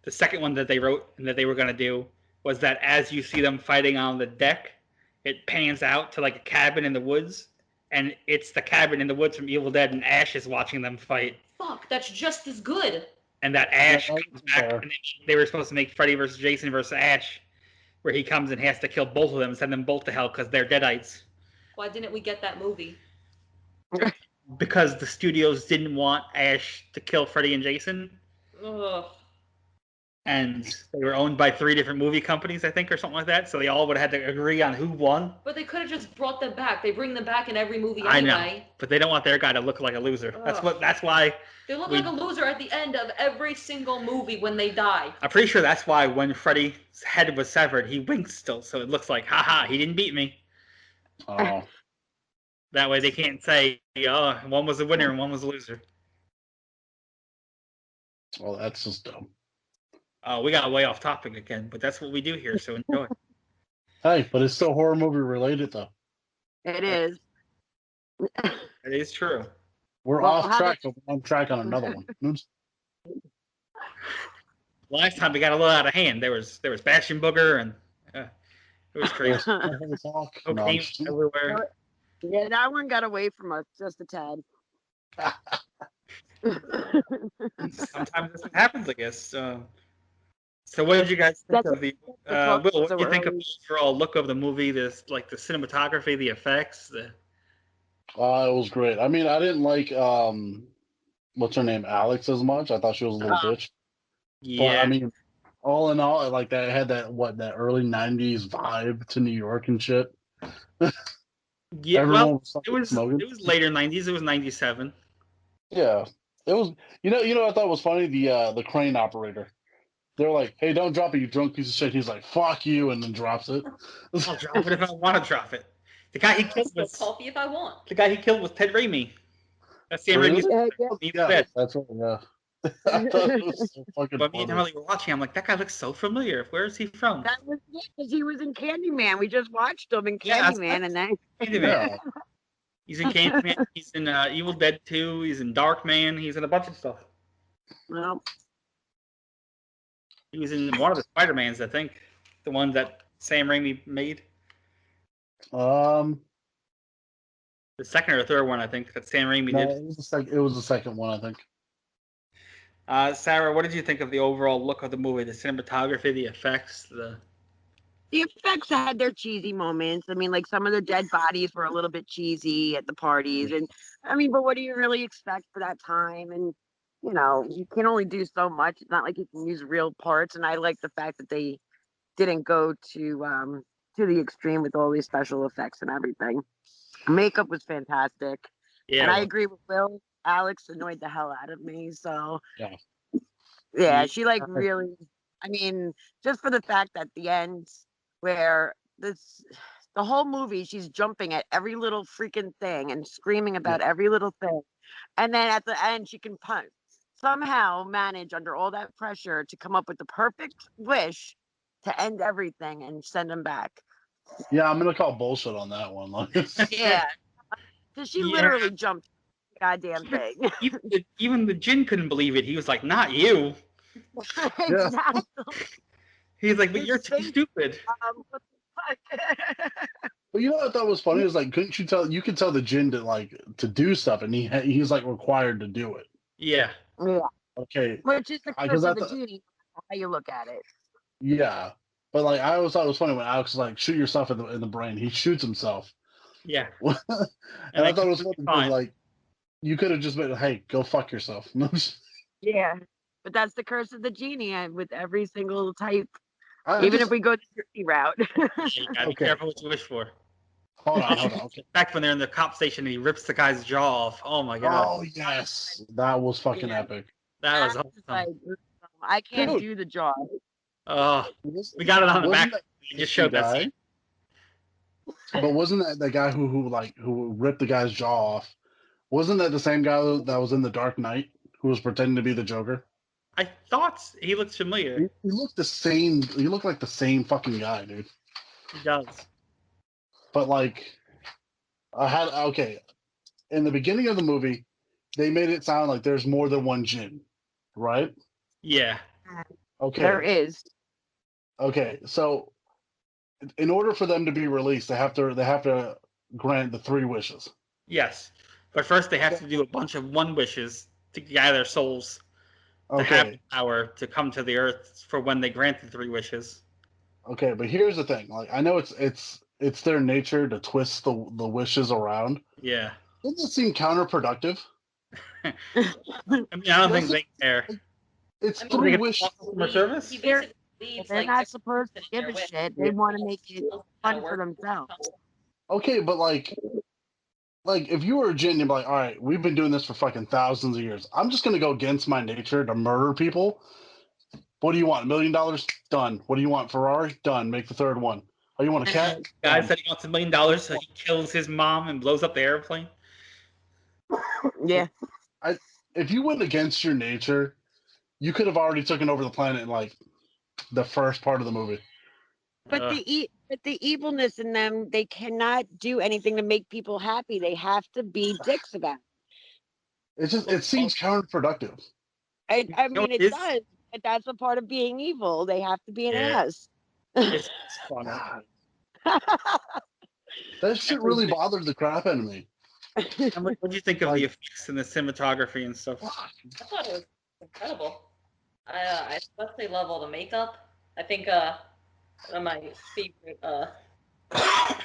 S1: the second one that they wrote and that they were going to do, was that as you see them fighting on the deck, it pans out to like a cabin in the woods, and it's the cabin in the woods from Evil Dead, and Ash is watching them fight.
S4: Fuck, that's just as good.
S1: And that Ash comes back, and they were supposed to make Freddy versus Jason versus Ash, where he comes and has to kill both of them and send them both to hell because they're Deadites.
S4: Why didn't we get that movie?
S1: Because the studios didn't want Ash to kill Freddy and Jason.
S4: Ugh.
S1: And they were owned by 3 different movie companies, I think, or something like that. So they all would have had to agree on who won.
S4: But they could have just brought them back. They bring them back in every movie anyway.
S1: I know, but they don't want their guy to look like a loser.
S4: Ugh.
S1: That's why.
S4: They look like a loser at the end of every single movie when they die.
S1: I'm pretty sure that's why when Freddy's head was severed, he winks still, so it looks like, haha, he didn't beat me.
S2: Oh.
S1: That way they can't say, oh, one was a winner and one was a loser.
S2: Well, that's just dumb.
S1: We got way off topic again, but that's what we do here, so enjoy.
S2: Hey, but it's still horror movie related, though.
S3: It is.
S1: It is true.
S2: We're
S3: Well,
S2: off
S3: how
S2: track, but we're on track on another one. Oops.
S1: Last time we got a little out of hand. There was Bastion Booger, and it was crazy. Cocaine everywhere.
S3: Yeah, that one got away from us just a tad.
S1: Sometimes this happens, I guess. So what did you guys think of the Will? What do you think of the overall look of the movie? This, like, the cinematography, the effects. It
S2: was great. I mean, I didn't like what's her name, Alex, as much. I thought she was a little bitch.
S1: Yeah.
S2: But, I mean, all in all, like, that had that early '90s vibe to New York and shit.
S1: Yeah, well, it was later '90s. It was '97.
S2: Yeah, it was. You know what I thought was funny? The crane operator. They're like, "Hey, don't drop it, you drunk piece of shit." He's like, "Fuck you," and then drops it.
S1: I'll drop it if I want to drop it. The guy he killed was
S4: coffee if I want.
S1: The guy he killed was Ted Raimi. That's Sam Raimi's.
S2: Yeah, that's right. Yeah. I thought it was so fucking
S1: But me and Harley were watching. I'm like, that guy looks so familiar. Where is he from?
S3: That was because he was in Candyman. We just watched him in Candyman, and then
S1: Candyman. He's in Candyman. He's in Evil Dead 2. He's in Darkman. He's in a bunch of stuff.
S3: Well,
S1: he was in one of the Spider-Mans, I think, the one that Sam Raimi made.
S2: The
S1: second or third one, I think, that Sam Raimi did.
S2: It was the second one, I think.
S1: Sarah, what did you think of the overall look of the movie? The cinematography, the effects, The
S3: effects had their cheesy moments. I mean, like, some of the dead bodies were a little bit cheesy at the parties. And, I mean, but what do you really expect for that time? And, you know, you can only do so much. It's not like you can use real parts. And I like the fact that they didn't go to the extreme with all these special effects and everything. Makeup was fantastic. Yeah, and I agree with Will. Alex annoyed the hell out of me. So, yeah, she, like, really, I mean, just for the fact that the end where the whole movie, she's jumping at every little freaking thing and screaming about every little thing. And then at the end, she can somehow manage under all that pressure to come up with the perfect wish to end everything and send him back.
S2: Yeah, I'm going to call bullshit on that one.
S3: Yeah. Because she literally jumped the goddamn thing.
S1: Even the djinn couldn't believe it. He was like, not you.
S3: Exactly.
S1: He's like, but you're too stupid.
S3: What the fuck?
S2: But you know what I thought was funny? It was like, couldn't you tell? You could tell the djinn to do stuff, and he's like required to do it.
S1: Yeah.
S3: Yeah.
S2: Okay.
S3: Which is the curse of the genie, how you look at it.
S2: Yeah, but like I always thought it was funny when Alex was like, "Shoot yourself in the brain." He shoots himself.
S1: Yeah.
S2: and I thought it was funny because, like, you could have just been, "Hey, go fuck yourself."
S3: Yeah, but that's the curse of the genie with every single type. Even if we go the dirty route.
S1: You gotta be careful what you wish for.
S2: Hold on. Okay.
S1: Back when they're in the cop station and he rips the guy's jaw off. Oh my god.
S2: Oh yes, that was fucking epic.
S1: That was awesome.
S3: Like, I can't do the jaw.
S1: Oh, we got it on the back. You just showed that scene.
S2: But wasn't that the guy who ripped the guy's jaw off? Wasn't that the same guy that was in The Dark Knight who was pretending to be the Joker?
S1: I thought he looked familiar.
S2: He looked the same. He looked like the same fucking guy, dude.
S1: He does.
S2: But like, in the beginning of the movie, they made it sound like there's more than one djinn, right?
S1: Yeah.
S2: Okay.
S3: There is.
S2: Okay, so in order for them to be released, they have to grant the 3 wishes.
S1: Yes, but first they have to do a bunch of 1 wishes to gather souls to have the power to come to the earth for when they grant the 3 wishes.
S2: Okay, but here's the thing: like, I know it's their nature to twist the wishes around.
S1: Yeah.
S2: Doesn't it seem counterproductive?
S1: I mean, I don't think they care.
S2: It's 3 wishes.
S1: Customer service.
S3: They're not supposed to give a shit. They want to make it fun for themselves.
S2: Okay, but like if you were a djinn, you'd be like, all right, we've been doing this for fucking thousands of years. I'm just gonna go against my nature to murder people. What do you want? $1 million? Done. What do you want? Ferrari? Done. Make the 3rd one. Oh, you want a cat?
S1: Guy said he wants $1 million, so he kills his mom and blows up the airplane.
S3: Yeah.
S2: If you went against your nature, you could have already taken over the planet in like the first part of the movie.
S3: But the evilness in them, they cannot do anything to make people happy. They have to be dicks about it.
S2: It seems counterproductive.
S3: I mean, it does. But that's a part of being evil. They have to be an ass.
S1: It's fun.
S2: That shit really bothered the crap out of me.
S1: What do you think of the effects and the cinematography and stuff?
S4: I thought it was incredible. I especially love all the makeup. I think one of my favorite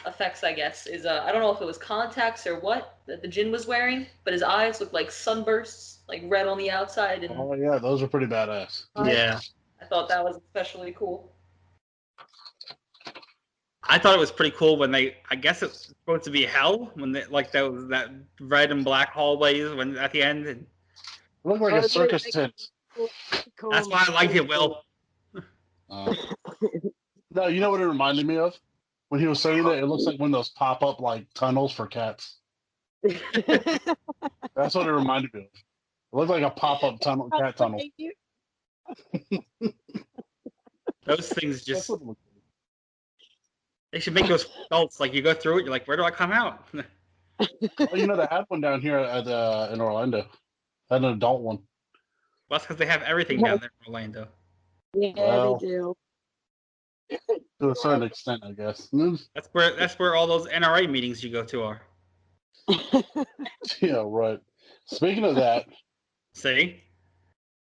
S4: effects, I guess, is I don't know if it was contacts or what that the Jinn was wearing, but his eyes looked like sunbursts, like red on the outside. And
S2: oh yeah, those are pretty badass.
S1: Yeah,
S4: I thought that was especially cool.
S1: I thought it was pretty cool when I guess it's supposed to be hell when they, like that red and black hallways when at the end. And,
S2: it looked like a circus tent.
S3: Cool.
S1: That's why I liked it, Will.
S2: No, you know what it reminded me of? When he was saying that, it looks like one of those pop-up like tunnels for cats. That's what it reminded me of. It looked like a pop-up cat tunnel.
S1: Those things just. They should make those adults, like you go through it, you're like, where do I come out?
S2: Well, you know, they had one down here in Orlando. Had an adult one.
S1: Well, that's because they have everything down there in Orlando.
S3: Yeah,
S2: Well,
S3: they do.
S2: To a certain extent, I guess.
S1: That's where all those NRA meetings you go to are.
S2: Yeah, right. Speaking of that,
S1: See?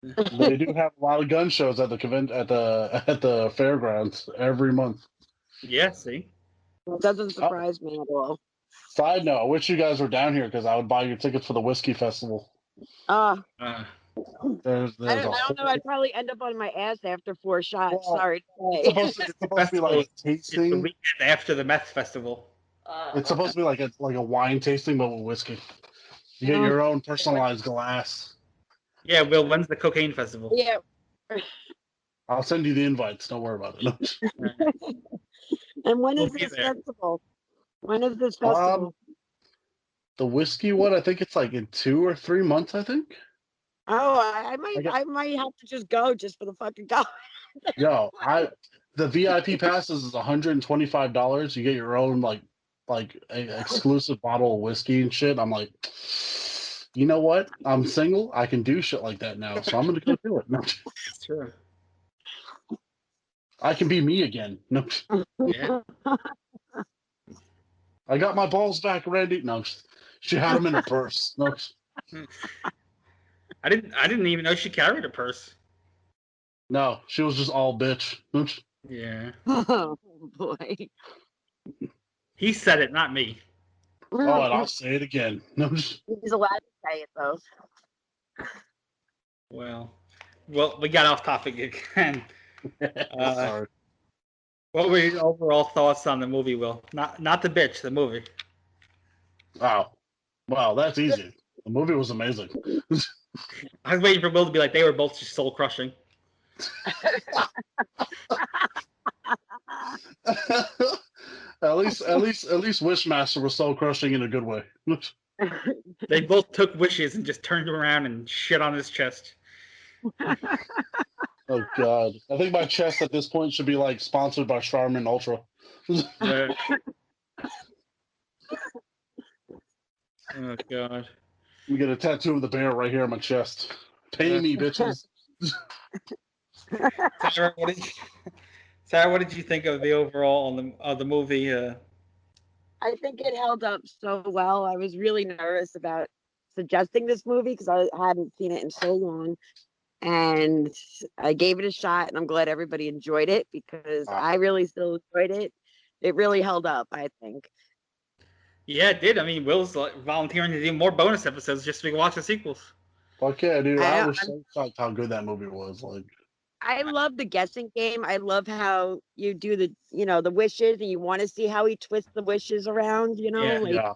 S2: they do have a lot of gun shows at the fairgrounds every month.
S1: Yeah, see?
S3: It doesn't surprise me at all.
S2: Side note, I wish you guys were down here because I would buy your tickets for the whiskey festival.
S1: Uh,
S2: There's
S3: I don't know. I'd probably end up on my ass after 4 shots.
S2: Well,
S3: Sorry.
S2: It's supposed to be like a
S1: it's the
S2: tasting.
S1: weekend after the meth festival.
S2: It's supposed to be like a wine tasting, but with whiskey. You get your own personalized glass.
S1: Yeah, Will, when's the cocaine festival?
S3: Yeah.
S2: I'll send you the invites. Don't worry about it.
S3: And when is
S1: We'll be
S3: this
S1: there.
S3: festival? When is this festival?
S2: The whiskey one, I think it's like in 2 or 3 months. I think.
S3: Oh, I might have to just go just for the fucking go.
S2: Yo, the VIP passes is $125. You get your own like exclusive bottle of whiskey and shit. I'm like, you know what? I'm single. I can do shit like that now, so I'm gonna go do it. No.
S1: Sure.
S2: I can be me again. No.
S1: Yeah.
S2: I got my balls back, Randy. No, she had them in her purse. No.
S1: I didn't even know she carried a purse.
S2: No, she was just all bitch.
S1: Yeah.
S3: Oh boy.
S1: He said it, not me.
S2: Oh, and I'll say it again. No.
S3: He's allowed to say it though.
S1: Well, we got off topic again.
S2: Sorry.
S1: What were your overall thoughts on the movie, Will? Not the bitch, the movie.
S2: Wow. Wow, that's easy. The movie was amazing.
S1: I was waiting for Will to be like, they were both just soul crushing.
S2: At least Wishmaster was soul crushing in a good way.
S1: They both took wishes and just turned around and shit on his chest.
S2: Oh god. I think my chest at this point should be like sponsored by Charmin Ultra.
S1: Yeah. Oh god.
S2: We get a tattoo of the bear right here on my chest. Pay me, bitches.
S1: Sarah, what did you think of the overall of the movie?
S3: I think it held up so well. I was really nervous about suggesting this movie because I hadn't seen it in so long. And I gave it a shot, and I'm glad everybody enjoyed it because I really still enjoyed it. It really held up, I think.
S1: Yeah, it did. I mean, Will's volunteering to do more bonus episodes just so we can watch the sequels.
S2: Fuck yeah, dude. I was so shocked how good that movie was. Like,
S3: I love the guessing game. I love how you do the wishes, and you want to see how he twists the wishes around.
S1: Yeah.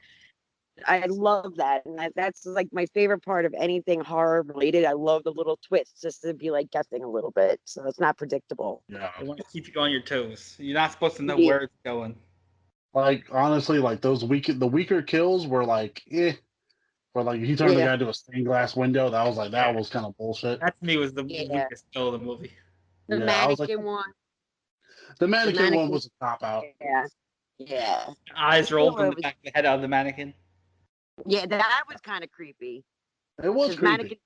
S3: I love that, and that's like my favorite part of anything horror related. I love the little twists, just to be like guessing a little bit, so it's not predictable.
S2: Yeah.
S1: They want to keep you on your toes. You're not supposed to know
S3: Yeah.
S1: where it's going.
S2: Like honestly, like the weaker kills were like, Where like he turned the
S3: Yeah,
S2: guy to a stained glass window. That was like that was kind of bullshit.
S1: That to me was the
S3: yeah.
S1: weakest kill of the movie.
S3: The
S2: Yeah, I was like,
S3: mannequin one.
S2: the
S3: The
S2: mannequin one
S3: mannequin.
S2: was a cop out.
S3: Yeah, yeah.
S1: Eyes
S3: The
S1: rolled from
S3: killer
S1: the
S3: was.
S1: back of the head out of the mannequin.
S3: Yeah, that was kind of creepy.
S2: It was
S3: Because
S2: creepy.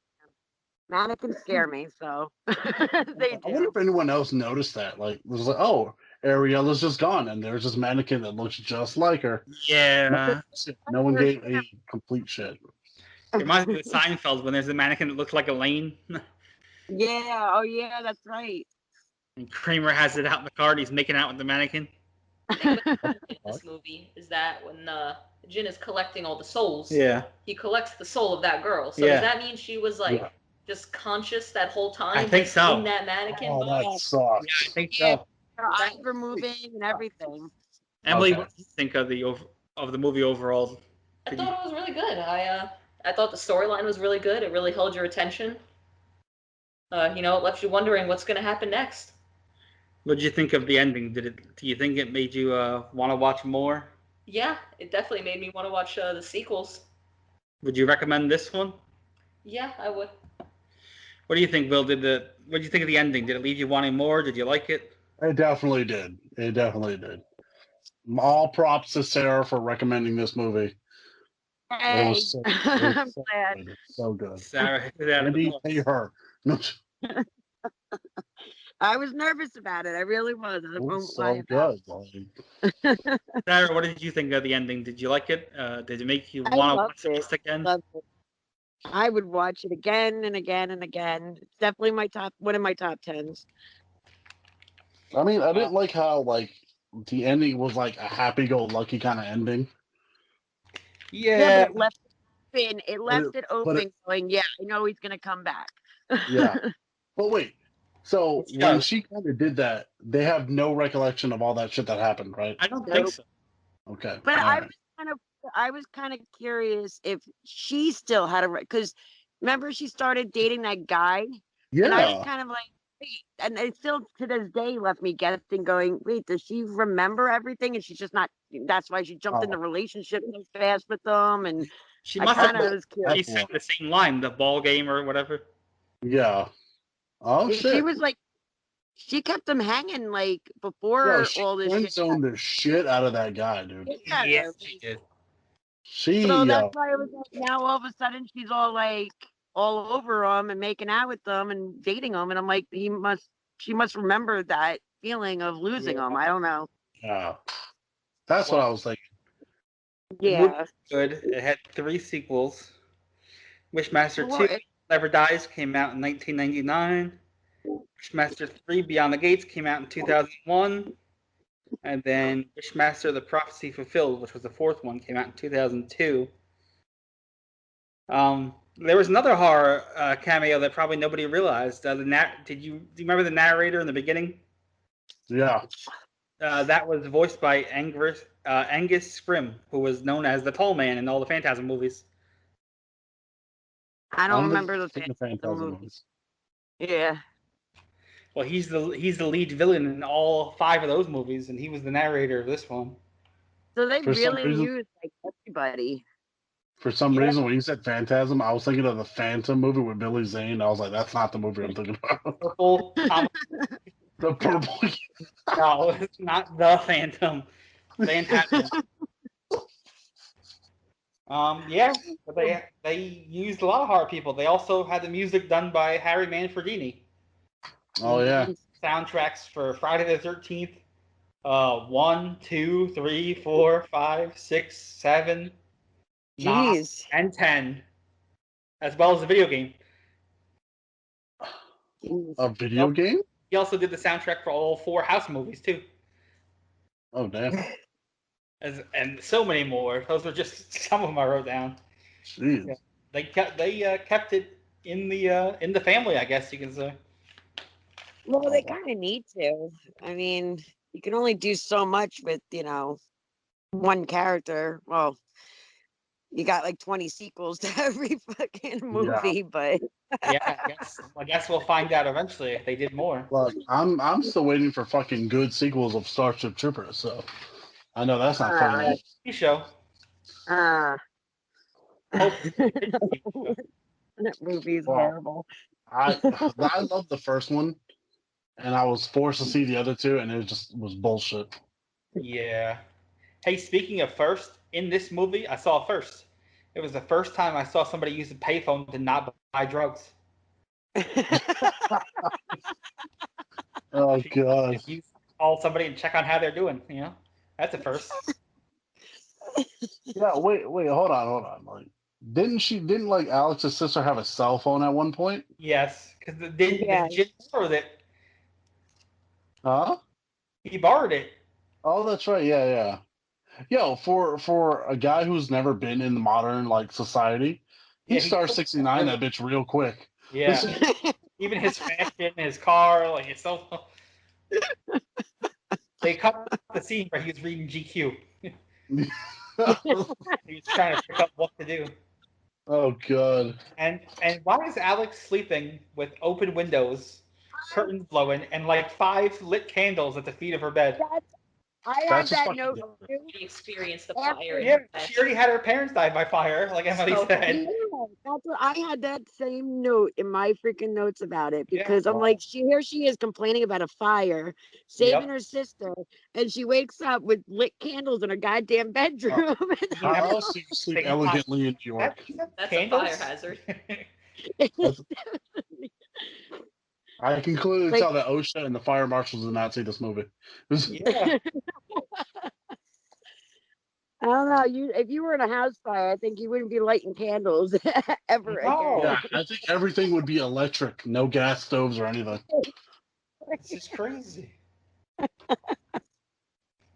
S3: mannequins scare me, so they
S2: I wonder
S3: do.
S2: if anyone else noticed that. Like, it was like, oh, Ariella's just gone, and there's this mannequin that looks just like her.
S1: Yeah.
S2: No one gave a complete shit.
S1: It reminds me of Seinfeld when there's a mannequin that looks like Elaine.
S3: Yeah. Oh, yeah. That's right.
S1: And Kramer has it out in the car and he's making out with the mannequin.
S4: In this movie is that when Jin is collecting all the souls,
S1: Yeah.
S4: he collects the soul of that girl. So
S1: Yeah.
S4: does that mean she was like
S2: Yeah.
S4: just conscious that whole time?
S1: I think
S4: just
S1: so.
S4: In that mannequin.
S2: Oh, that
S1: Yeah,
S2: sucks.
S1: I think
S3: Yeah.
S1: so.
S3: Her eyes were moving and everything.
S1: Emily,
S2: Okay.
S1: what do you think of the movie overall?
S4: I thought it was really good. I thought the storyline was really good. It really held your attention. It left you wondering what's going to happen next.
S1: What did you think of the ending? Do you think it made you want to watch more?
S4: Yeah, it definitely made me want to watch the sequels.
S1: Would you recommend this one?
S4: Yeah, I would.
S1: What do you think, Will? What did you think of the ending? Did it leave you wanting more? Did you like it?
S2: It definitely did. It definitely did. All props to Sarah for recommending this movie.
S3: Hey,
S2: was so-
S3: I'm
S2: so
S3: glad.
S2: good. So good.
S1: Sarah hit it out of the
S2: Andy,
S1: park.
S2: pay her. No,
S3: I was nervous about it. I really was. I
S2: it
S3: won't
S2: was
S3: lie
S2: so
S3: about
S2: good. Like,
S1: Sarah, what did you think of the ending? Did you like it? Did it make you
S3: I
S1: want to
S3: loved
S1: watch
S3: it.
S1: this again?
S3: Loved it. I would watch it again and again and again. It's definitely one of my top 10s.
S2: I mean, I didn't like how like the ending was like a happy-go-lucky kind of ending.
S1: Yeah.
S3: But it left it left it
S2: but
S3: open, going, yeah, I know he's gonna come back.
S2: Yeah. But wait, so
S1: She
S2: when
S1: does.
S2: she kind of did that, they have no recollection of all that shit that happened, right?
S1: I don't think
S3: Nope.
S1: so.
S2: Okay.
S3: But
S2: all
S3: I
S2: right.
S3: was kind of curious if she still had because remember she started dating that guy, and I was
S2: Yeah.
S3: kind of like, wait, and it still to this day left me guessing, going, wait, does she remember everything? And she's just not. That's why she jumped in the
S2: Oh,
S3: relationship so fast with them, and
S1: She
S3: I
S1: must
S3: kind
S1: have.
S3: of was curious.
S1: She said the same line, the ball game or whatever.
S2: yeah. Oh
S3: She
S2: shit.
S3: was like, she kept him hanging like
S2: Yo,
S3: before
S2: she
S3: all this
S2: friend
S3: shit.
S2: zoned the shit out of that guy, dude.
S1: Yes, she did.
S3: So that's why it was like now all of a sudden she's all over him and making out with them and dating him, and I'm like, she must remember that feeling of losing him. I don't know.
S2: yeah. That's what I was thinking.
S1: The movie
S3: Yeah.
S1: was good. It had 3 sequels. Wishmaster
S3: Well,
S1: 2, Never Dies, came out in 1999. Wishmaster 3, Beyond the Gates, came out in 2001. And then Wishmaster: The Prophecy Fulfilled, which was the 4th one, came out in 2002. There was another horror cameo that probably nobody realized. Do you remember the narrator in the beginning?
S2: Yeah.
S1: That was voiced by Angus Scrim, who was known as the Tall Man in all the Phantasm movies.
S3: I don't
S2: I'm
S3: remember the
S2: Phantasm
S3: movie.
S2: movies.
S3: Yeah.
S1: Well, he's the lead villain in all 5 of those movies, and he was the narrator of this one.
S3: So they
S2: For some
S3: really
S2: reason-
S3: used like everybody.
S2: For some
S1: Yeah.
S2: reason, when you said Phantasm, I was thinking of the Phantom movie with Billy Zane. I was like, that's not the movie I'm thinking about.
S1: Purple.
S2: The purple.
S1: No, it's not the Phantom. Phantasm. Yeah, but they used a lot of horror people. They also had the music done by Harry Manfredini.
S2: Oh yeah.
S1: Soundtracks for Friday the 13th, 1, 2, 3, 4, 5, 6, 7, 9,
S3: Jeez.
S1: and 10, as well as the video game.
S2: A video game?
S1: He also did the soundtrack for all 4 House movies too,
S2: Oh damn.
S1: and so many more. Those were just some of them I wrote down.
S2: Jeez.
S1: Yeah. They kept it in the family, I guess you can say.
S3: Well, they kind of need to. I mean, you can only do so much with one character. Well, you got like 20 sequels to every fucking movie, but
S1: yeah, I guess we'll find out eventually if they did more.
S2: Look, I'm still waiting for fucking good sequels of Starship Troopers, so I know that's not fucking.
S1: TV show.
S3: That movie is
S2: Well,
S3: horrible.
S2: I love the first one, and I was forced to see the other two, and it was bullshit.
S1: Yeah. Hey, speaking of first, in this movie, I saw first. It was the first time I saw somebody use a payphone to not buy drugs.
S2: Oh god.
S1: You call somebody and check on how they're doing. You know, that's a first.
S2: Yeah. Wait. Hold on. Like, didn't like Alex's sister have a cell phone at one point?
S1: Yes, because the Jin borrowed it.
S2: Huh?
S1: He borrowed it.
S2: Oh, that's right. Yeah. Yo, for a guy who's never been in the modern like society, he starts 69 that bitch real quick.
S1: Yeah. Even his fashion, his car, like his cell phone. They cut the scene where he was reading GQ. He was trying to pick up what to do.
S2: Oh god.
S1: And why is Alex sleeping with open windows, curtains blowing, and like 5 lit candles at the feet of her bed?
S3: I had that note.
S4: She experienced the fire.
S1: Yeah, she already had her parents die by fire, like Emily said.
S3: Yeah, that's what I had that same note in my freaking notes about it because I'm like, here she is complaining about a fire, saving her sister, and she wakes up with lit candles in her goddamn bedroom.
S2: How else do you sleep elegantly in New York?
S4: That's a fire hazard.
S2: I can clearly tell that OSHA and the fire marshals did not see this movie.
S1: Yeah.
S3: I don't know. If you were in a house fire, I think you wouldn't be lighting candles ever again.
S2: Yeah, I think everything would be electric, no gas stoves or anything.
S1: This is crazy.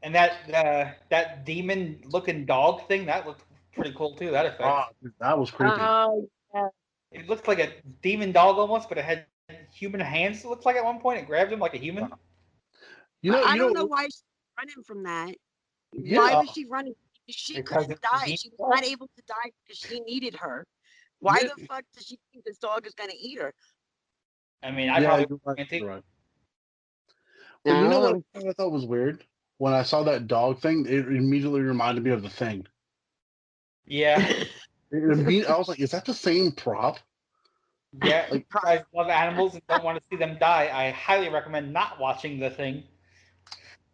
S1: And that demon-looking dog thing, that looked pretty cool too. That effect.
S2: Oh, that was creepy.
S3: Oh, yeah.
S1: It looked like a demon dog almost, but it had human hands. It looked like at one point it grabbed him like a human.
S3: I don't know why she's running from that.
S2: Yeah.
S3: Why was she running? She couldn't die. She was not able to die because she needed her. Why the fuck does she think this dog is going to eat her?
S1: I mean, I probably can't
S2: think. Right. But you know what I thought was weird? When I saw that dog thing, it immediately reminded me of The Thing.
S1: Yeah.
S2: I was like, is that the same prop?
S1: Yeah, like, you guys love animals and don't want to see them die. I highly recommend not watching The Thing.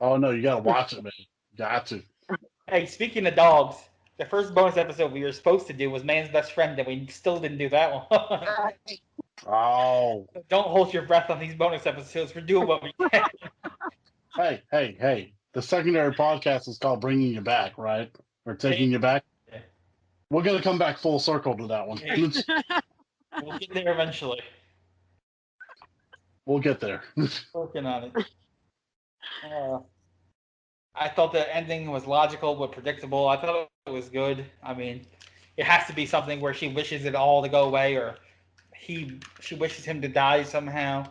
S2: Oh, no, you got to watch it, man. Got to.
S1: Hey, speaking of dogs, the first bonus episode we were supposed to do was Man's Best Friend, and we still didn't do that one.
S2: Oh.
S1: So don't hold your breath on these bonus episodes. We're doing what we can.
S2: Hey. The secondary podcast is called Bringing You Back, right? Or Taking You Back.
S1: Yeah.
S2: We're going to come back full circle to that one.
S1: We'll get there eventually.
S2: We'll get there.
S1: Working on it. I thought the ending was logical but predictable. I thought it was good. I mean, it has to be something where she wishes it all to go away, or she wishes him to die somehow.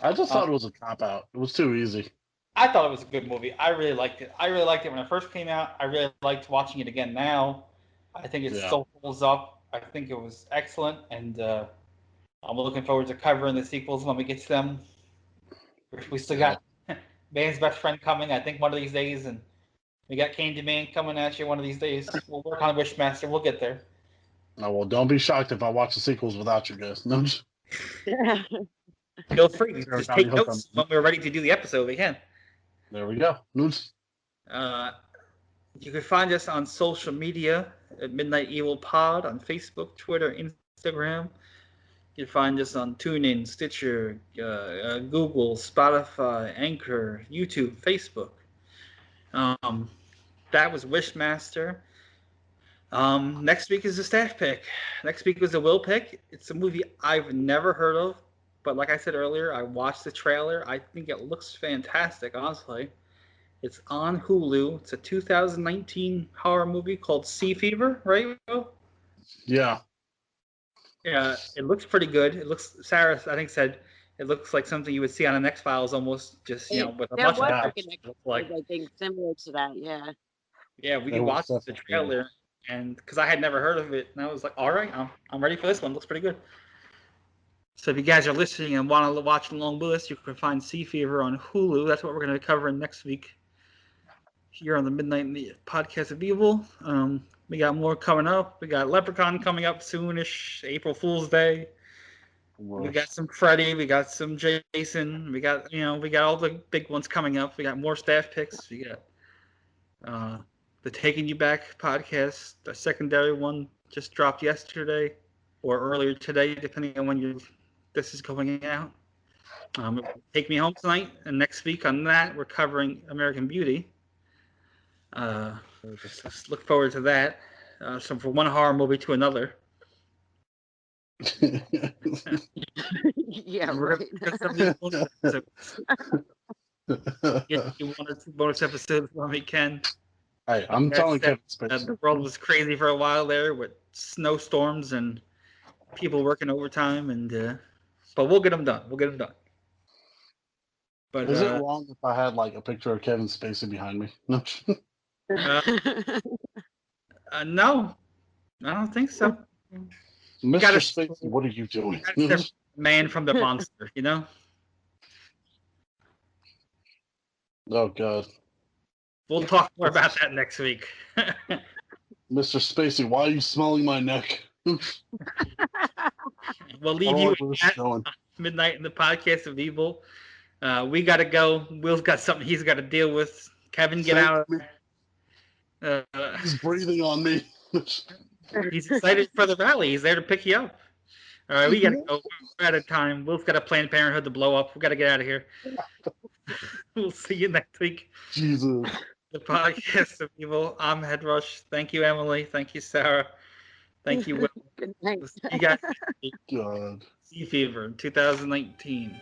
S2: I just thought it was a cop-out. It was too easy.
S1: I thought it was a good movie. I really liked it. I really liked it when it first came out. I really liked watching it again now. I think it still holds up. I think it was excellent, and I'm looking forward to covering the sequels when we get to them. We still got Man's Best Friend coming, I think, one of these days, and we got Candyman coming at you one of these days. We'll work on Wishmaster. We'll get there.
S2: Oh, well, don't be shocked if I watch the sequels without you guys. No.
S1: Feel free. Just take notes when we're ready to do the episode. We can.
S2: There we go.
S1: You can find us on social media at Midnight Evil Pod on Facebook, Twitter, Instagram. You can find us on TuneIn, Stitcher, Google, Spotify, Anchor, YouTube, Facebook. That was Wishmaster. Next week is a staff pick. Next week was a Will pick. It's a movie I've never heard of, but like I said earlier, I watched the trailer. I think it looks fantastic, honestly. It's on Hulu. It's a 2019 horror movie called Sea Fever, right, Will?
S2: Yeah.
S1: Yeah, it looks pretty good. It looks, Sarah, I think, said it looks like something you would see on an X-Files almost, just, with a much
S3: better.
S1: I think similar to that, yeah. Yeah, we watched the trailer. and because I had never heard of it, and I was like, all right, I'm ready for this one. Looks pretty good. So if you guys are listening and want to watch along with us, you can find Sea Fever on Hulu. That's what we're going to be covering next week here on the Midnight Podcast of Evil. We got more coming up. We got Leprechaun coming up soonish, April Fool's Day. We got some Freddie. We got some Jason. We got all the big ones coming up. We got more staff picks. We got the Taking You Back podcast. The secondary one just dropped yesterday or earlier today, depending on when this is going out. Take Me Home Tonight, and next week on that we're covering American Beauty. Just look forward to that. So from one horror movie to another.
S3: Yeah,
S1: we're
S3: right.
S1: Get you one or two bonus episodes when we can.
S2: Hey, I'm telling Kevin
S1: Spacey. The world was crazy for a while there with snowstorms and people working overtime, and but we'll get them done. But
S2: is it wrong if I had like a picture of Kevin Spacey behind me? No.
S1: No, I don't think so.
S2: Mr. Spacey, what are you doing?
S1: Man from the monster, you know?
S2: Oh, God.
S1: We'll talk more about that next week.
S2: Mr. Spacey, why are you smelling my neck?
S1: We'll leave you at Midnight in the Podcast of Evil. We got to go. Will's got something he's got to deal with. Kevin, get out of there.
S2: He's breathing on me.
S1: He's excited for the rally. He's there to pick you up. All right, we got to go. We're out of time. Will's got a Planned Parenthood to blow up. We got to get out of here. We'll see you next week.
S2: Jesus.
S1: The Podcast of Evil. I'm Head Rush. Thank you, Emily. Thank you, Sarah. Thank you, Will.
S3: Good night.
S1: You guys.
S2: God.
S1: Sea Fever 2019.